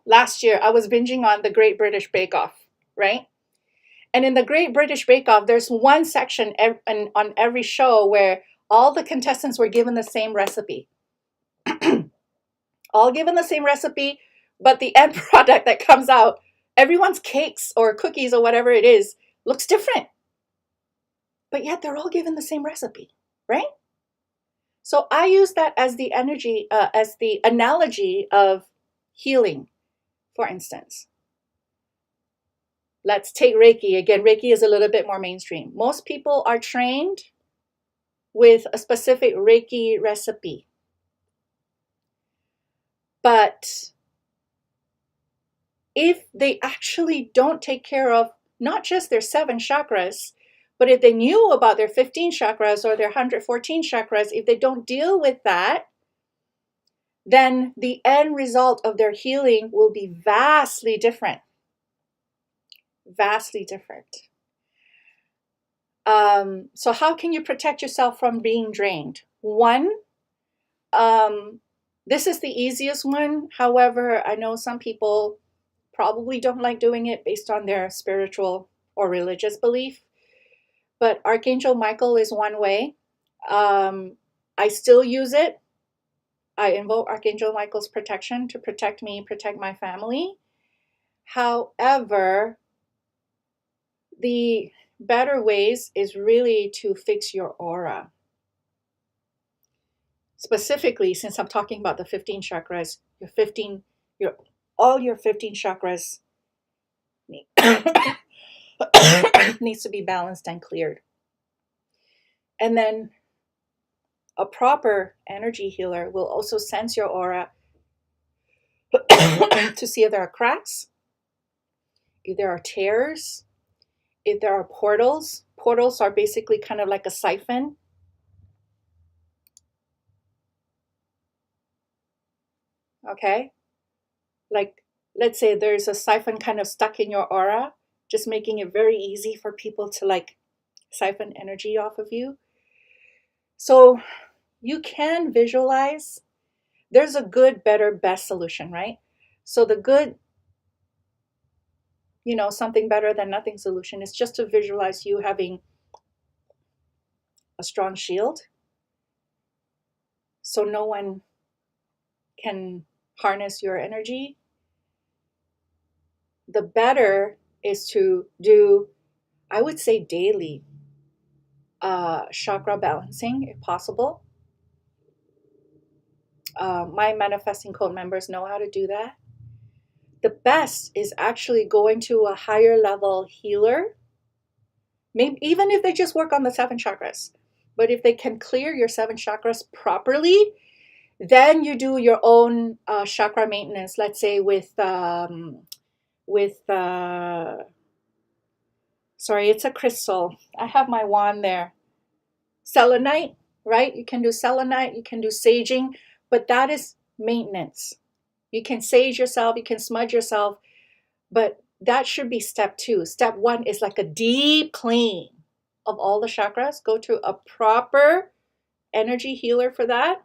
S1: last year I was binging on the Great British Bake Off, right? And in the Great British Bake Off, there's one section on every show where all the contestants were given the same recipe. All given the same recipe, but the end product that comes out, everyone's cakes or cookies or whatever it is, looks different. But yet they're all given the same recipe, right? So I use that as the analogy of healing, for instance. Let's take Reiki. Again, Reiki is a little bit more mainstream. Most people are trained with a specific Reiki recipe. But if they actually don't take care of not just their 7 chakras, but if they knew about their 15 chakras or their 114 chakras, if they don't deal with that, then the end result of their healing will be vastly different. Vastly different. So how can you protect yourself from being drained? One, this is the easiest one. However, I know some people probably don't like doing it based on their spiritual or religious belief. But Archangel Michael is one way. I still use it. I invoke Archangel Michael's protection to protect me, protect my family. However, the better ways is really to fix your aura. Specifically, since I'm talking about the 15 chakras, all your 15 chakras needs to be balanced and cleared. And then a proper energy healer will also sense your aura to see if there are cracks, if there are tears, if there are portals. Portals are basically kind of like a siphon. Okay? Like, let's say there's a siphon kind of stuck in your aura, just making it very easy for people to like siphon energy off of you. So you can visualize there's a good, better, best solution, right? So the good, something better than nothing solution is just to visualize you having a strong shield so no one can harness your energy. The better is to do, I would say, daily chakra balancing if possible. My manifesting code members know how to do that. The best is actually going to a higher level healer, maybe even if they just work on the 7 chakras. But if they can clear your 7 chakras properly, then you do your own chakra maintenance. Let's say with sorry, it's a crystal. I have my wand there. Selenite, right? You can do selenite, you can do saging, but that is maintenance. You can sage yourself, you can smudge yourself, but that should be step 2. Step 1 is like a deep clean of all the chakras. Go to a proper energy healer for that,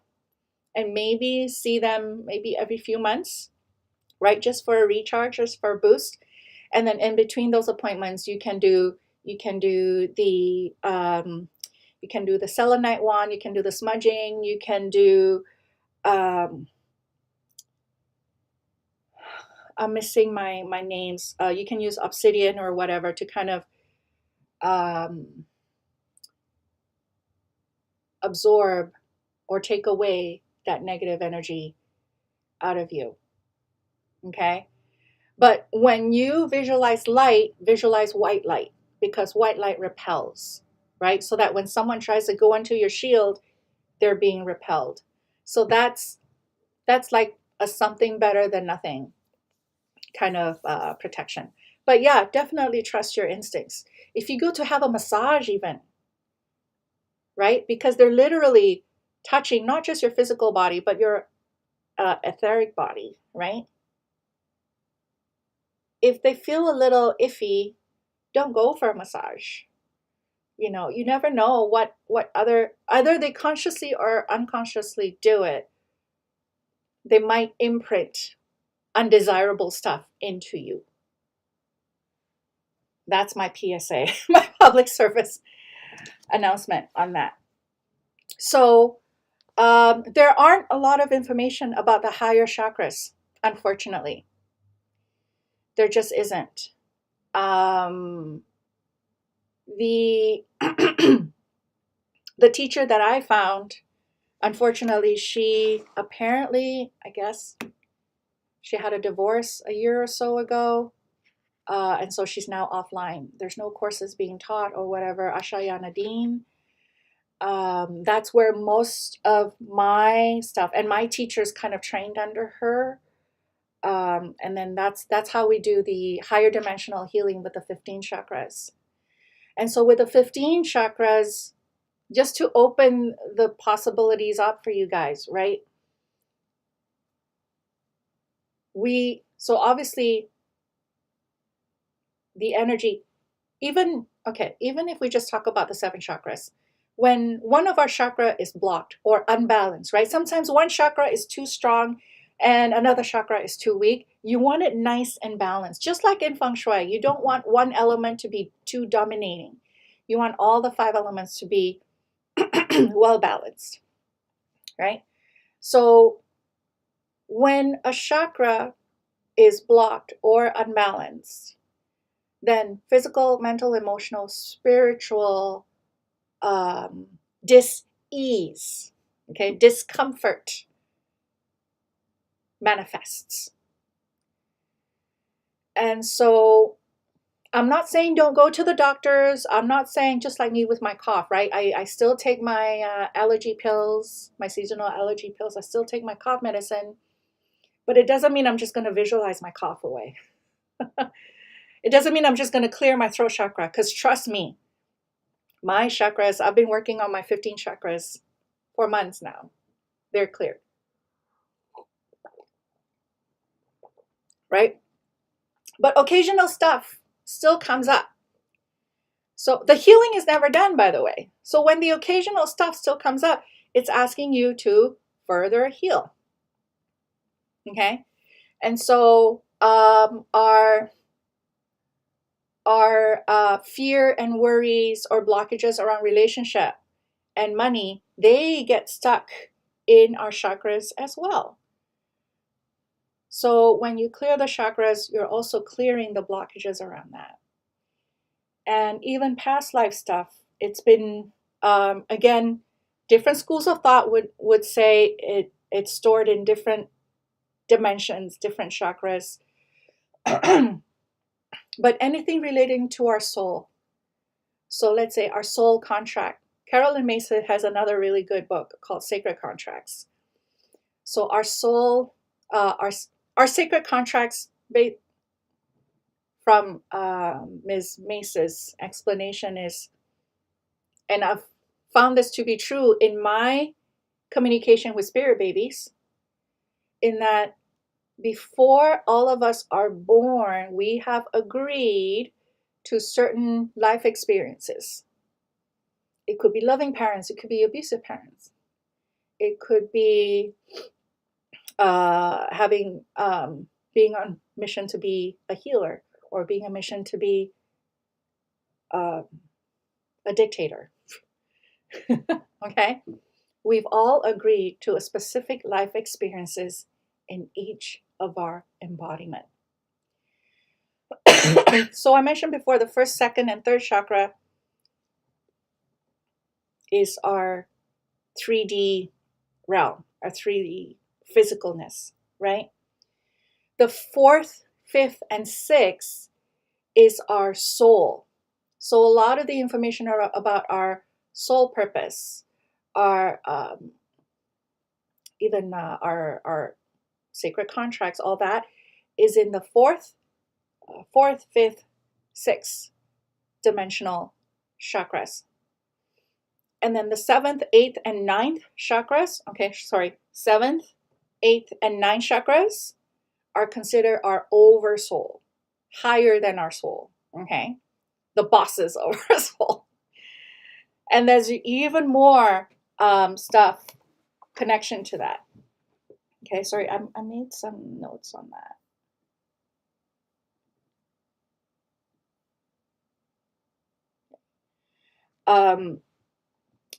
S1: and maybe see them maybe every few months, right? Just for a recharge, just for a boost. And then in between those appointments, you can do the selenite wand, you can do the smudging, you can do I'm missing my names. You can use obsidian or whatever to kind of absorb or take away that negative energy out of you. Okay? But when you visualize light, visualize white light, because white light repels, right? So that when someone tries to go into your shield, they're being repelled. So that's like a something better than nothing kind of protection. But yeah, definitely trust your instincts. If you go to have a massage even, right? Because they're literally touching not just your physical body, but your etheric body, right? If they feel a little iffy, don't go for a massage. You never know what either they consciously or unconsciously do it. They might imprint undesirable stuff into you. That's my PSA, my public service announcement on that. So there aren't a lot of information about the higher chakras, unfortunately. There just isn't. The the teacher that I found, unfortunately, she apparently, I guess, she had a divorce a year or so ago, and so she's now offline. There's no courses being taught or whatever. Ashaya Nadine. That's where most of my stuff and my teachers kind of trained under her. And then that's how we do the higher dimensional healing with the 15 chakras. And so with the 15 chakras, just to open the possibilities up for you guys, right? So obviously the energy, even if we just talk about the 7 chakras, when one of our chakra is blocked or unbalanced, right? Sometimes one chakra is too strong and another chakra is too weak. You want it nice and balanced. Just like in Feng Shui, you don't want one element to be too dominating. You want all the 5 elements to be well balanced, right? So when a chakra is blocked or unbalanced, then physical, mental, emotional, spiritual dis-ease, okay, discomfort manifests. And so I'm not saying don't go to the doctors. I'm not saying just like me with my cough, right? I still take my allergy pills, my seasonal allergy pills. I still take my cough medicine, but it doesn't mean I'm just going to visualize my cough away. It doesn't mean I'm just going to clear my throat chakra, because trust me, my chakras, I've been working on my 15 chakras for months now. They're cleared. Right? But occasional stuff still comes up. So the healing is never done, by the way. So when the occasional stuff still comes up, it's asking you to further heal. Okay, and so our fear and worries or blockages around relationship and money, they get stuck in our chakras as well. So when you clear the chakras, you're also clearing the blockages around that. And even past life stuff, it's been, again, different schools of thought would say it's stored in different dimensions, different chakras. But anything relating to our soul. So let's say our soul contract. Carolyn Mason has another really good book called Sacred Contracts. So our soul, our sacred contracts, from Ms. Mace's explanation is, and I've found this to be true in my communication with spirit babies, in that before all of us are born, we have agreed to certain life experiences. It could be loving parents, it could be abusive parents, it could be having being on mission to be a healer, or being a mission to be uh, a dictator. Okay, we've all agreed to a specific life experiences in each of our embodiment. So I mentioned before, the first, second, and third chakra is our 3D realm, our 3D physicalness, right? The fourth, fifth, and sixth is our soul. So a lot of the information about our soul purpose, our even our sacred contracts, all that is in the fourth, fifth, sixth dimensional chakras. And then the seventh, eighth, and ninth chakras, seventh, eighth, and ninth chakras are considered our oversoul, higher than our soul, okay? The bosses of our soul. And there's even more stuff, connection to that. Okay, sorry, I made some notes on that.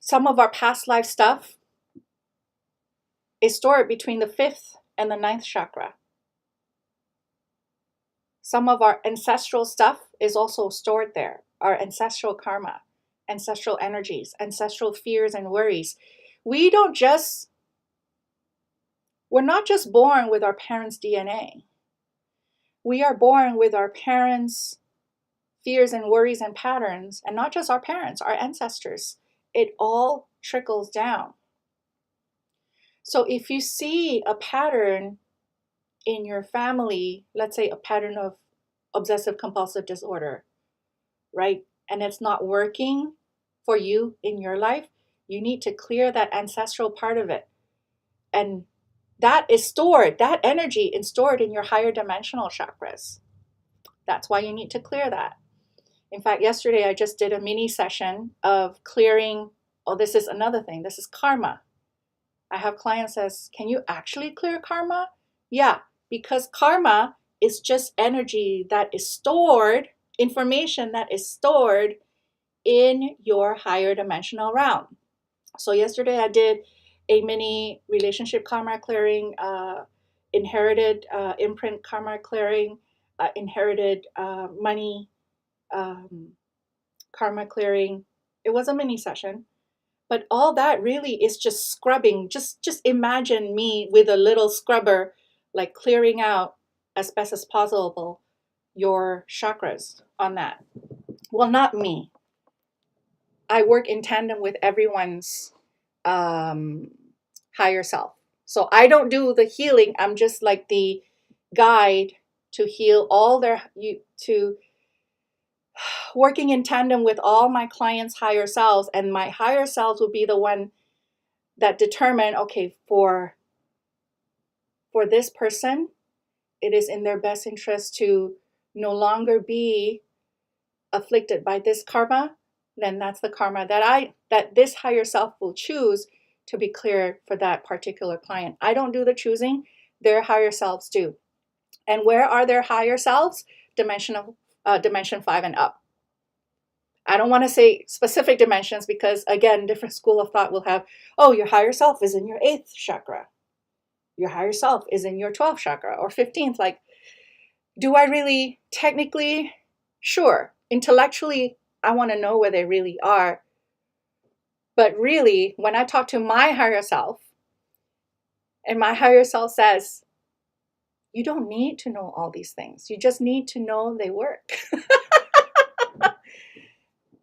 S1: Some of our past life stuff is stored between the fifth and the ninth chakra. Some of our ancestral stuff is also stored there. Our ancestral karma, ancestral energies, ancestral fears and worries. We're not just born with our parents' DNA. We are born with our parents' fears and worries and patterns, and not just our parents, our ancestors. It all trickles down. So if you see a pattern in your family, let's say a pattern of obsessive compulsive disorder, right? And it's not working for you in your life, you need to clear that ancestral part of it. And that is stored, that energy is stored in your higher dimensional chakras. That's why you need to clear that. In fact, yesterday I just did a mini session of clearing. Oh, this is another thing. This is karma. I have clients says, can you actually clear karma? Yeah, because karma is just energy that is stored, information that is stored in your higher dimensional realm. So yesterday I did a mini relationship karma clearing, inherited imprint karma clearing, inherited money karma clearing. It was a mini session, but all that really is just scrubbing. Just imagine me with a little scrubber, like clearing out as best as possible your chakras on that. Well, not me. I work in tandem with everyone's higher self. So I don't do the healing. I'm just like the guide to heal to working in tandem with all my clients' higher selves, and my higher selves will be the one that determine, okay, for this person, it is in their best interest to no longer be afflicted by this karma. Then that's the karma that this higher self will choose to be cleared for that particular client. I don't do the choosing. their higher selves do. And where are their higher selves? Dimension 5 and up. I don't want to say specific dimensions because, again, different school of thought will have, oh, your higher self is in your 8th chakra. Your higher self is in your 12th chakra or 15th. Like, do I really technically? Sure. Intellectually, I want to know where they really are. But really, when I talk to my higher self, and my higher self says, you don't need to know all these things. You just need to know they work.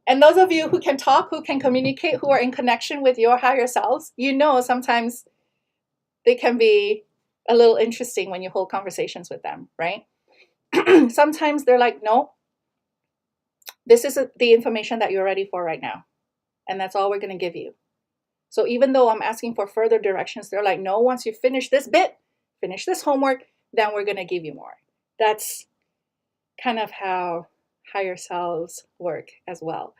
S1: And those of you who can talk, who can communicate, who are in connection with your higher selves, you know sometimes they can be a little interesting when you hold conversations with them, right? Sometimes they're like, no, this is the information that you're ready for right now. And that's all we're going to give you. So even though I'm asking for further directions, they're like, no, once you finish this bit, finish this homework, then we're going to give you more. That's kind of how higher selves work as well.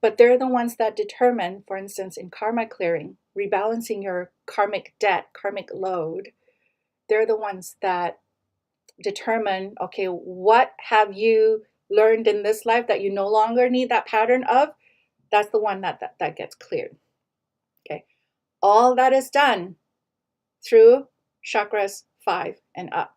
S1: But they're the ones that determine, for instance, in karma clearing, rebalancing your karmic debt, karmic load, they're the ones that determine, okay, what have you learned in this life that you no longer need that pattern of? That's the one that gets cleared. Okay. All that is done through chakras 5 and up.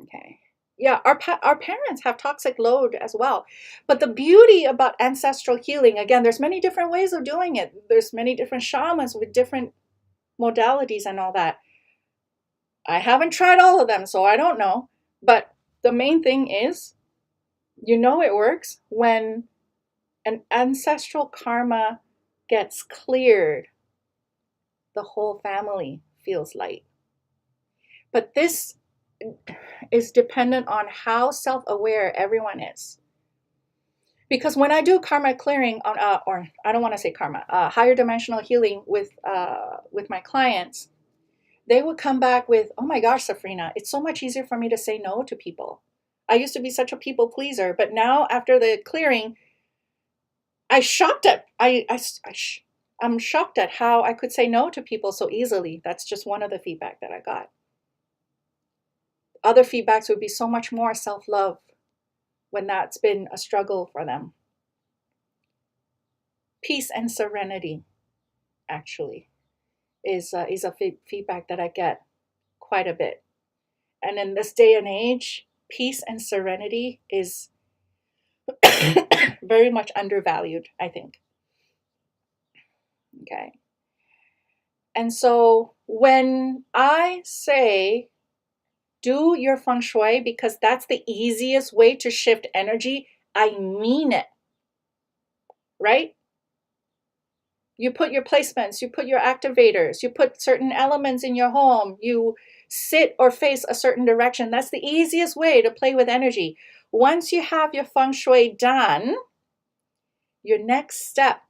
S1: Okay. Yeah, our parents have toxic load as well. But the beauty about ancestral healing, again, there's many different ways of doing it. There's many different shamans with different modalities and all that. I haven't tried all of them, so I don't know. But the main thing is, you know it works when an ancestral karma gets cleared. The whole family feels light. But this is dependent on how self-aware everyone is. Because when I do karma clearing on, or I don't want to say karma, higher dimensional healing with my clients, they would come back with, oh my gosh, Safrina, it's so much easier for me to say no to people. I used to be such a people pleaser, but now after the clearing, I'm shocked at how I could say no to people so easily. That's just one of the feedback that I got. Other feedbacks would be so much more self-love when that's been a struggle for them. Peace and serenity, actually, is a feedback that I get quite a bit. And in this day and age, peace and serenity is very much undervalued, I think. Okay. And so when I say do your Feng Shui because that's the easiest way to shift energy, I mean it, right? You put your placements, you put your activators, you put certain elements in your home, you sit or face a certain direction. That's the easiest way to play with energy. Once you have your Feng Shui done, your next step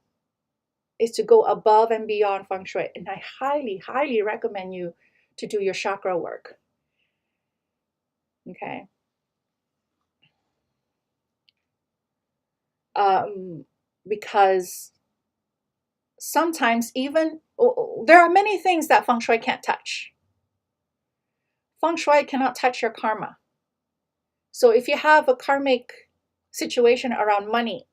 S1: is to go above and beyond Feng Shui. And I highly, highly recommend you to do your chakra work. Okay. Because sometimes even, there are many things that Feng Shui can't touch. Feng Shui cannot touch your karma. So if you have a karmic situation around money,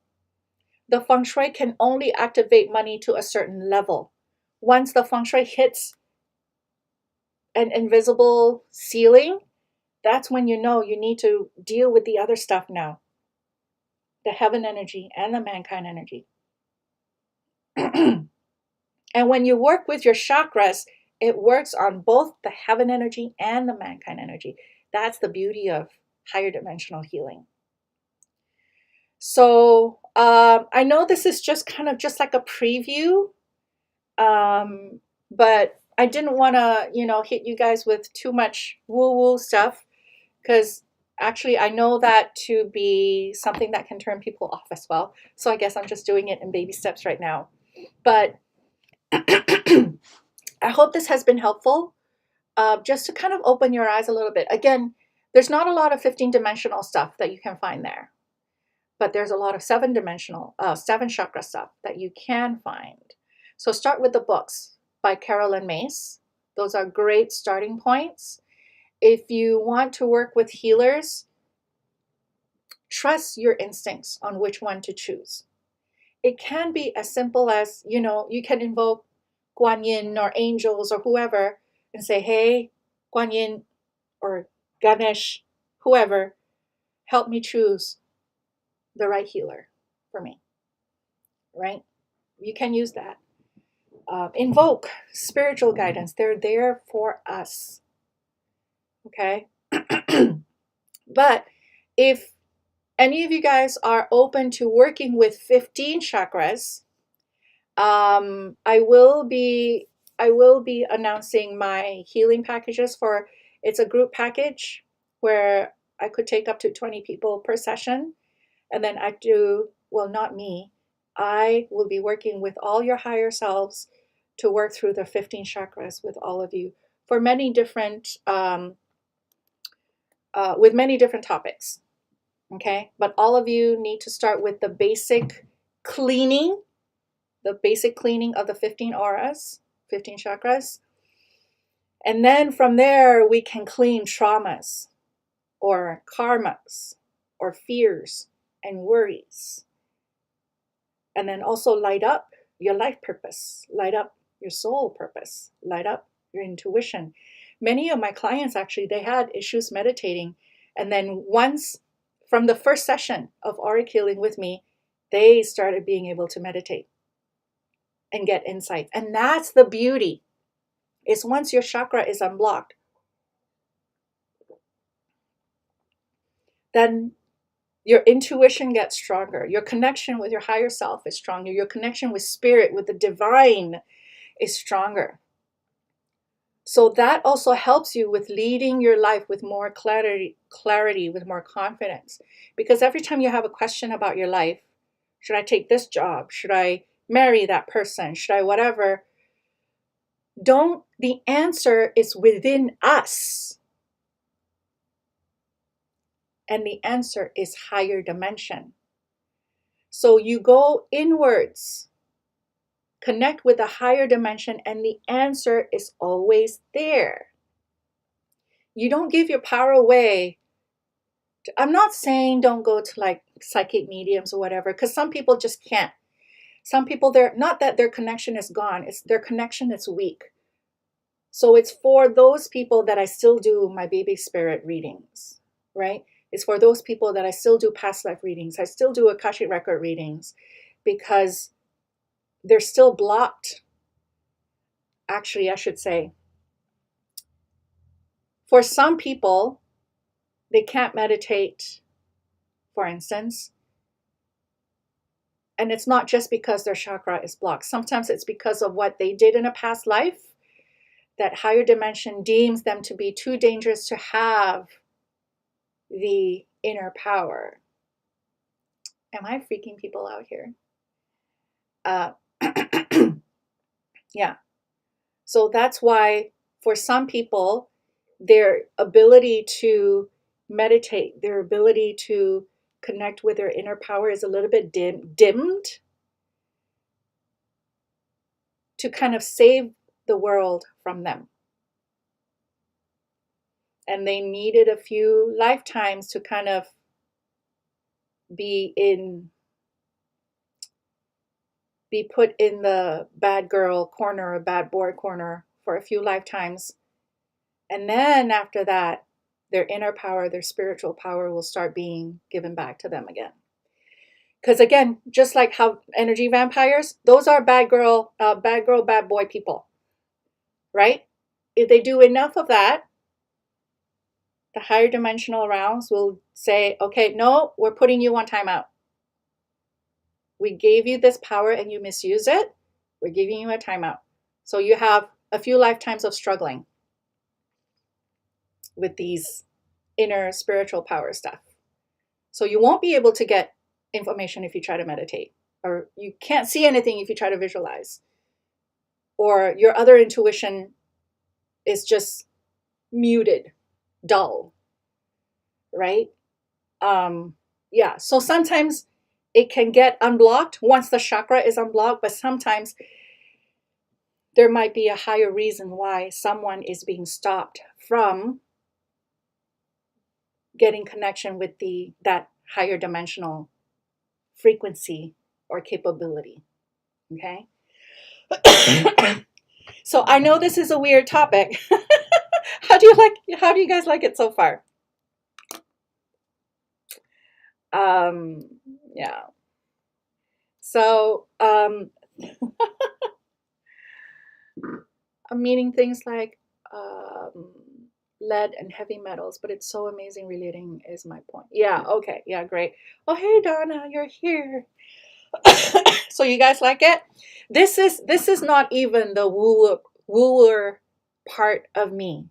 S1: the Feng Shui can only activate money to a certain level. Once the Feng Shui hits an invisible ceiling, that's when you know you need to deal with the other stuff now. The heaven energy and the mankind energy. And when you work with your chakras, it works on both the heaven energy and the mankind energy. That's the beauty of higher dimensional healing. So I know this is just kind of just like a preview, but I didn't want to, hit you guys with too much woo-woo stuff because actually I know that to be something that can turn people off as well. So I guess I'm just doing it in baby steps right now. But I hope this has been helpful, just to kind of open your eyes a little bit. Again, there's not a lot of 15-dimensional stuff that you can find there, but there's a lot of 7-dimensional, 7 chakra stuff that you can find. So start with the books by Carolyn Mace, Those are great starting points. If you want to work with healers, trust your instincts on which one to choose. It can be as simple as, you can invoke Guan Yin or angels or whoever and say, hey, Guan Yin or Ganesh, whoever, help me choose the right healer for me, right? You can use that. Invoke spiritual guidance. They're there for us, okay? But if any of you guys are open to working with 15 chakras, I will be announcing my healing packages for. It's a group package where I could take up to 20 people per session, and then not me. I will be working with all your higher selves to work through the 15 chakras with all of you for many different with many different topics. Okay, but all of you need to start with the basic cleaning of the 15 auras, 15 chakras. And then from there, we can clean traumas or karmas or fears and worries. And then also light up your life purpose, light up your soul purpose, light up your intuition. Many of my clients, actually, they had issues meditating. And then once, from the first session of auric healing with me, they started being able to meditate and get insight. And that's the beauty, is once your chakra is unblocked, then your intuition gets stronger. Your connection with your higher self is stronger. Your connection with spirit, with the divine, is stronger. So that also helps you with leading your life with more clarity, with more confidence. Because every time you have a question about your life, should I take this job? Should I marry that person? Should I whatever? The answer is within us. And the answer is higher dimension. So you go inwards, connect with a higher dimension, and the answer is always there. You don't give your power away. I'm not saying don't go to like psychic mediums or whatever, because some people just can't. Some people, they're not that their connection is gone, it's their connection that's weak. So it's for those people that I still do my baby spirit readings, right? It's for those people that I still do past life readings. I still do Akashic record readings because they're still blocked. Actually, I should say, for some people, they can't meditate, for instance. And it's not just because their chakra is blocked. Sometimes it's because of what they did in a past life that higher dimension deems them to be too dangerous to have the inner power. Am I freaking people out here? Yeah. So that's why for some people, their ability to meditate, their ability to connect with their inner power is a little bit dimmed to kind of save the world from them. And they needed a few lifetimes to kind of be put in the bad girl corner or bad boy corner for a few lifetimes. And then after that, their inner power, their spiritual power will start being given back to them again. Because again, just like how energy vampires, those are bad girl, bad boy people, right? If they do enough of that, the higher dimensional realms will say, okay, no, we're putting you on timeout. We gave you this power and you misuse it. We're giving you a timeout. So you have a few lifetimes of struggling with these inner spiritual power stuff. So you won't be able to get information if you try to meditate, or you can't see anything if you try to visualize, or your other intuition is just muted, dull, right? Yeah, so sometimes it can get unblocked once the chakra is unblocked, but sometimes there might be a higher reason why someone is being stopped from getting connection with that higher dimensional frequency or capability. Okay. So I know this is a weird topic. How do you guys like it so far? Yeah. So I'm meaning things like lead and heavy metals, but it's so amazing relating is my point. Yeah, okay, yeah, great. Oh, hey Donna, you're here. So you guys like it? This is not even the wooer part of me.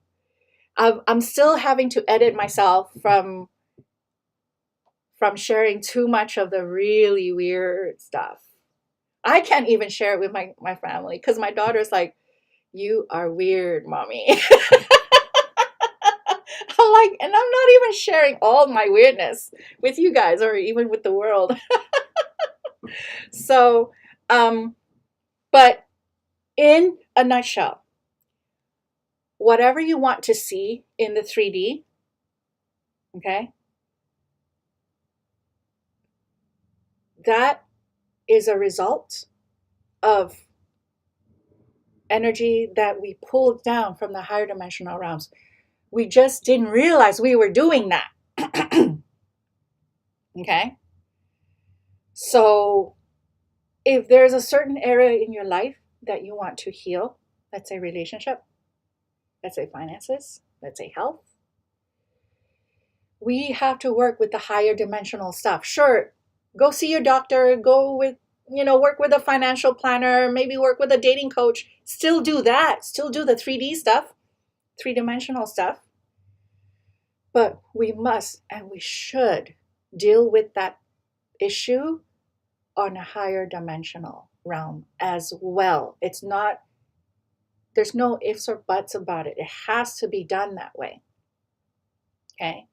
S1: I'm still having to edit myself from sharing too much of the really weird stuff. I can't even share it with my family because my daughter's like, you are weird, mommy. I'm like, and I'm not even sharing all my weirdness with you guys or even with the world. So, but in a nutshell, whatever you want to see in the 3D, okay, that is a result of energy that we pulled down from the higher dimensional realms. We just didn't realize we were doing that. Okay? So, if there's a certain area in your life that you want to heal, let's say relationship, let's say finances, let's say health, we have to work with the higher dimensional stuff. Sure, go see your doctor, go with, work with a financial planner, maybe work with a dating coach. Still do that. Still do the 3D stuff, three-dimensional stuff. But we must and we should deal with that issue on a higher dimensional realm as well. It's not, there's no ifs or buts about it. It has to be done that way. Okay?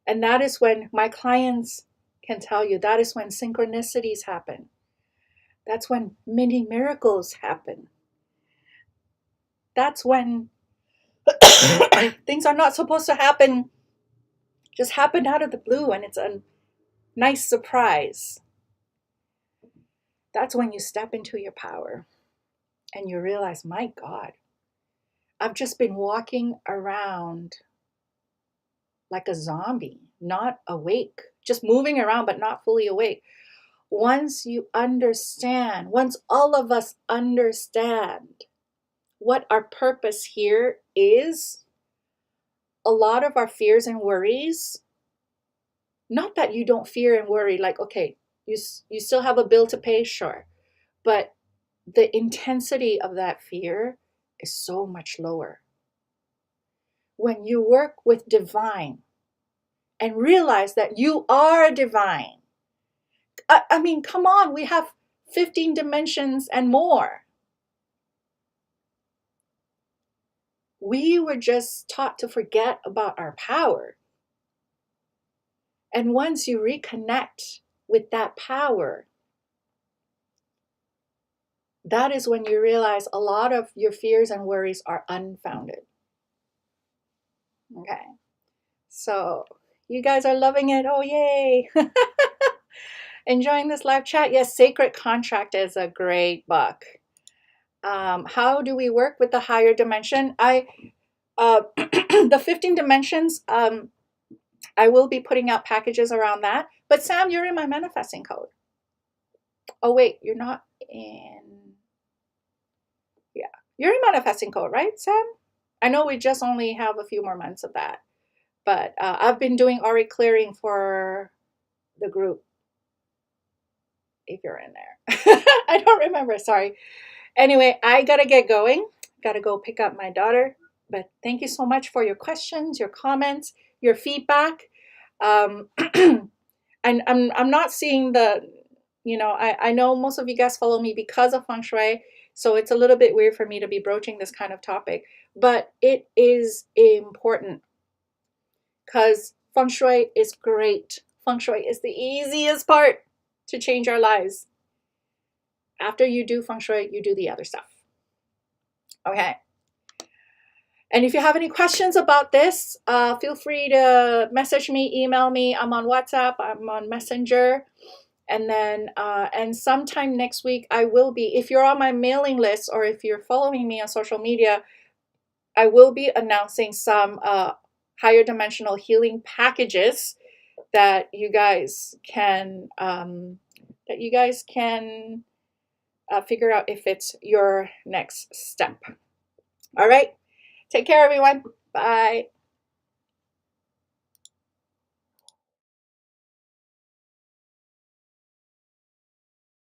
S1: And that is when my clients can tell you, that is when synchronicities happen. That's when mini miracles happen. That's when things are not supposed to happen, just happen out of the blue, and it's a nice surprise. That's when you step into your power and you realize, my God, I've just been walking around like a zombie, not awake, just moving around, but not fully awake. Once you understand, once all of us understand what our purpose here is, a lot of our fears and worries, not that you don't fear and worry, like, okay, you still have a bill to pay, sure, but the intensity of that fear is so much lower. When you work with divine and realize that you are divine, I mean, come on, we have 15 dimensions and more. We were just taught to forget about our power. And once you reconnect with that power, that is when you realize a lot of your fears and worries are unfounded. Okay. So you guys are loving it. Oh, yay. Enjoying this live chat. Yes, Sacred Contract is a great book. How do we work with the higher dimension? The 15 dimensions, I will be putting out packages around that. But Sam, you're in my manifesting code. Oh, wait, you're not in. Yeah, you're in manifesting code, right, Sam? I know we just only have a few more months of that. But I've been doing auric clearing for the group. If you're in there. I don't remember, sorry. Anyway, I gotta get going. Gotta go pick up my daughter. But thank you so much for your questions, your comments, your feedback. And I'm not seeing the, I know most of you guys follow me because of Feng Shui, so it's a little bit weird for me to be broaching this kind of topic, but it is important because Feng Shui is great. Feng Shui is the easiest part to change our lives. After you do Feng Shui, you do the other stuff. Okay. And if you have any questions about this, feel free to message me, email me. I'm on WhatsApp, I'm on Messenger. And then, and sometime next week, I will be, if you're on my mailing list or if you're following me on social media, I will be announcing some higher dimensional healing packages that you guys can figure out if it's your next step. All right. Take care, everyone. Bye.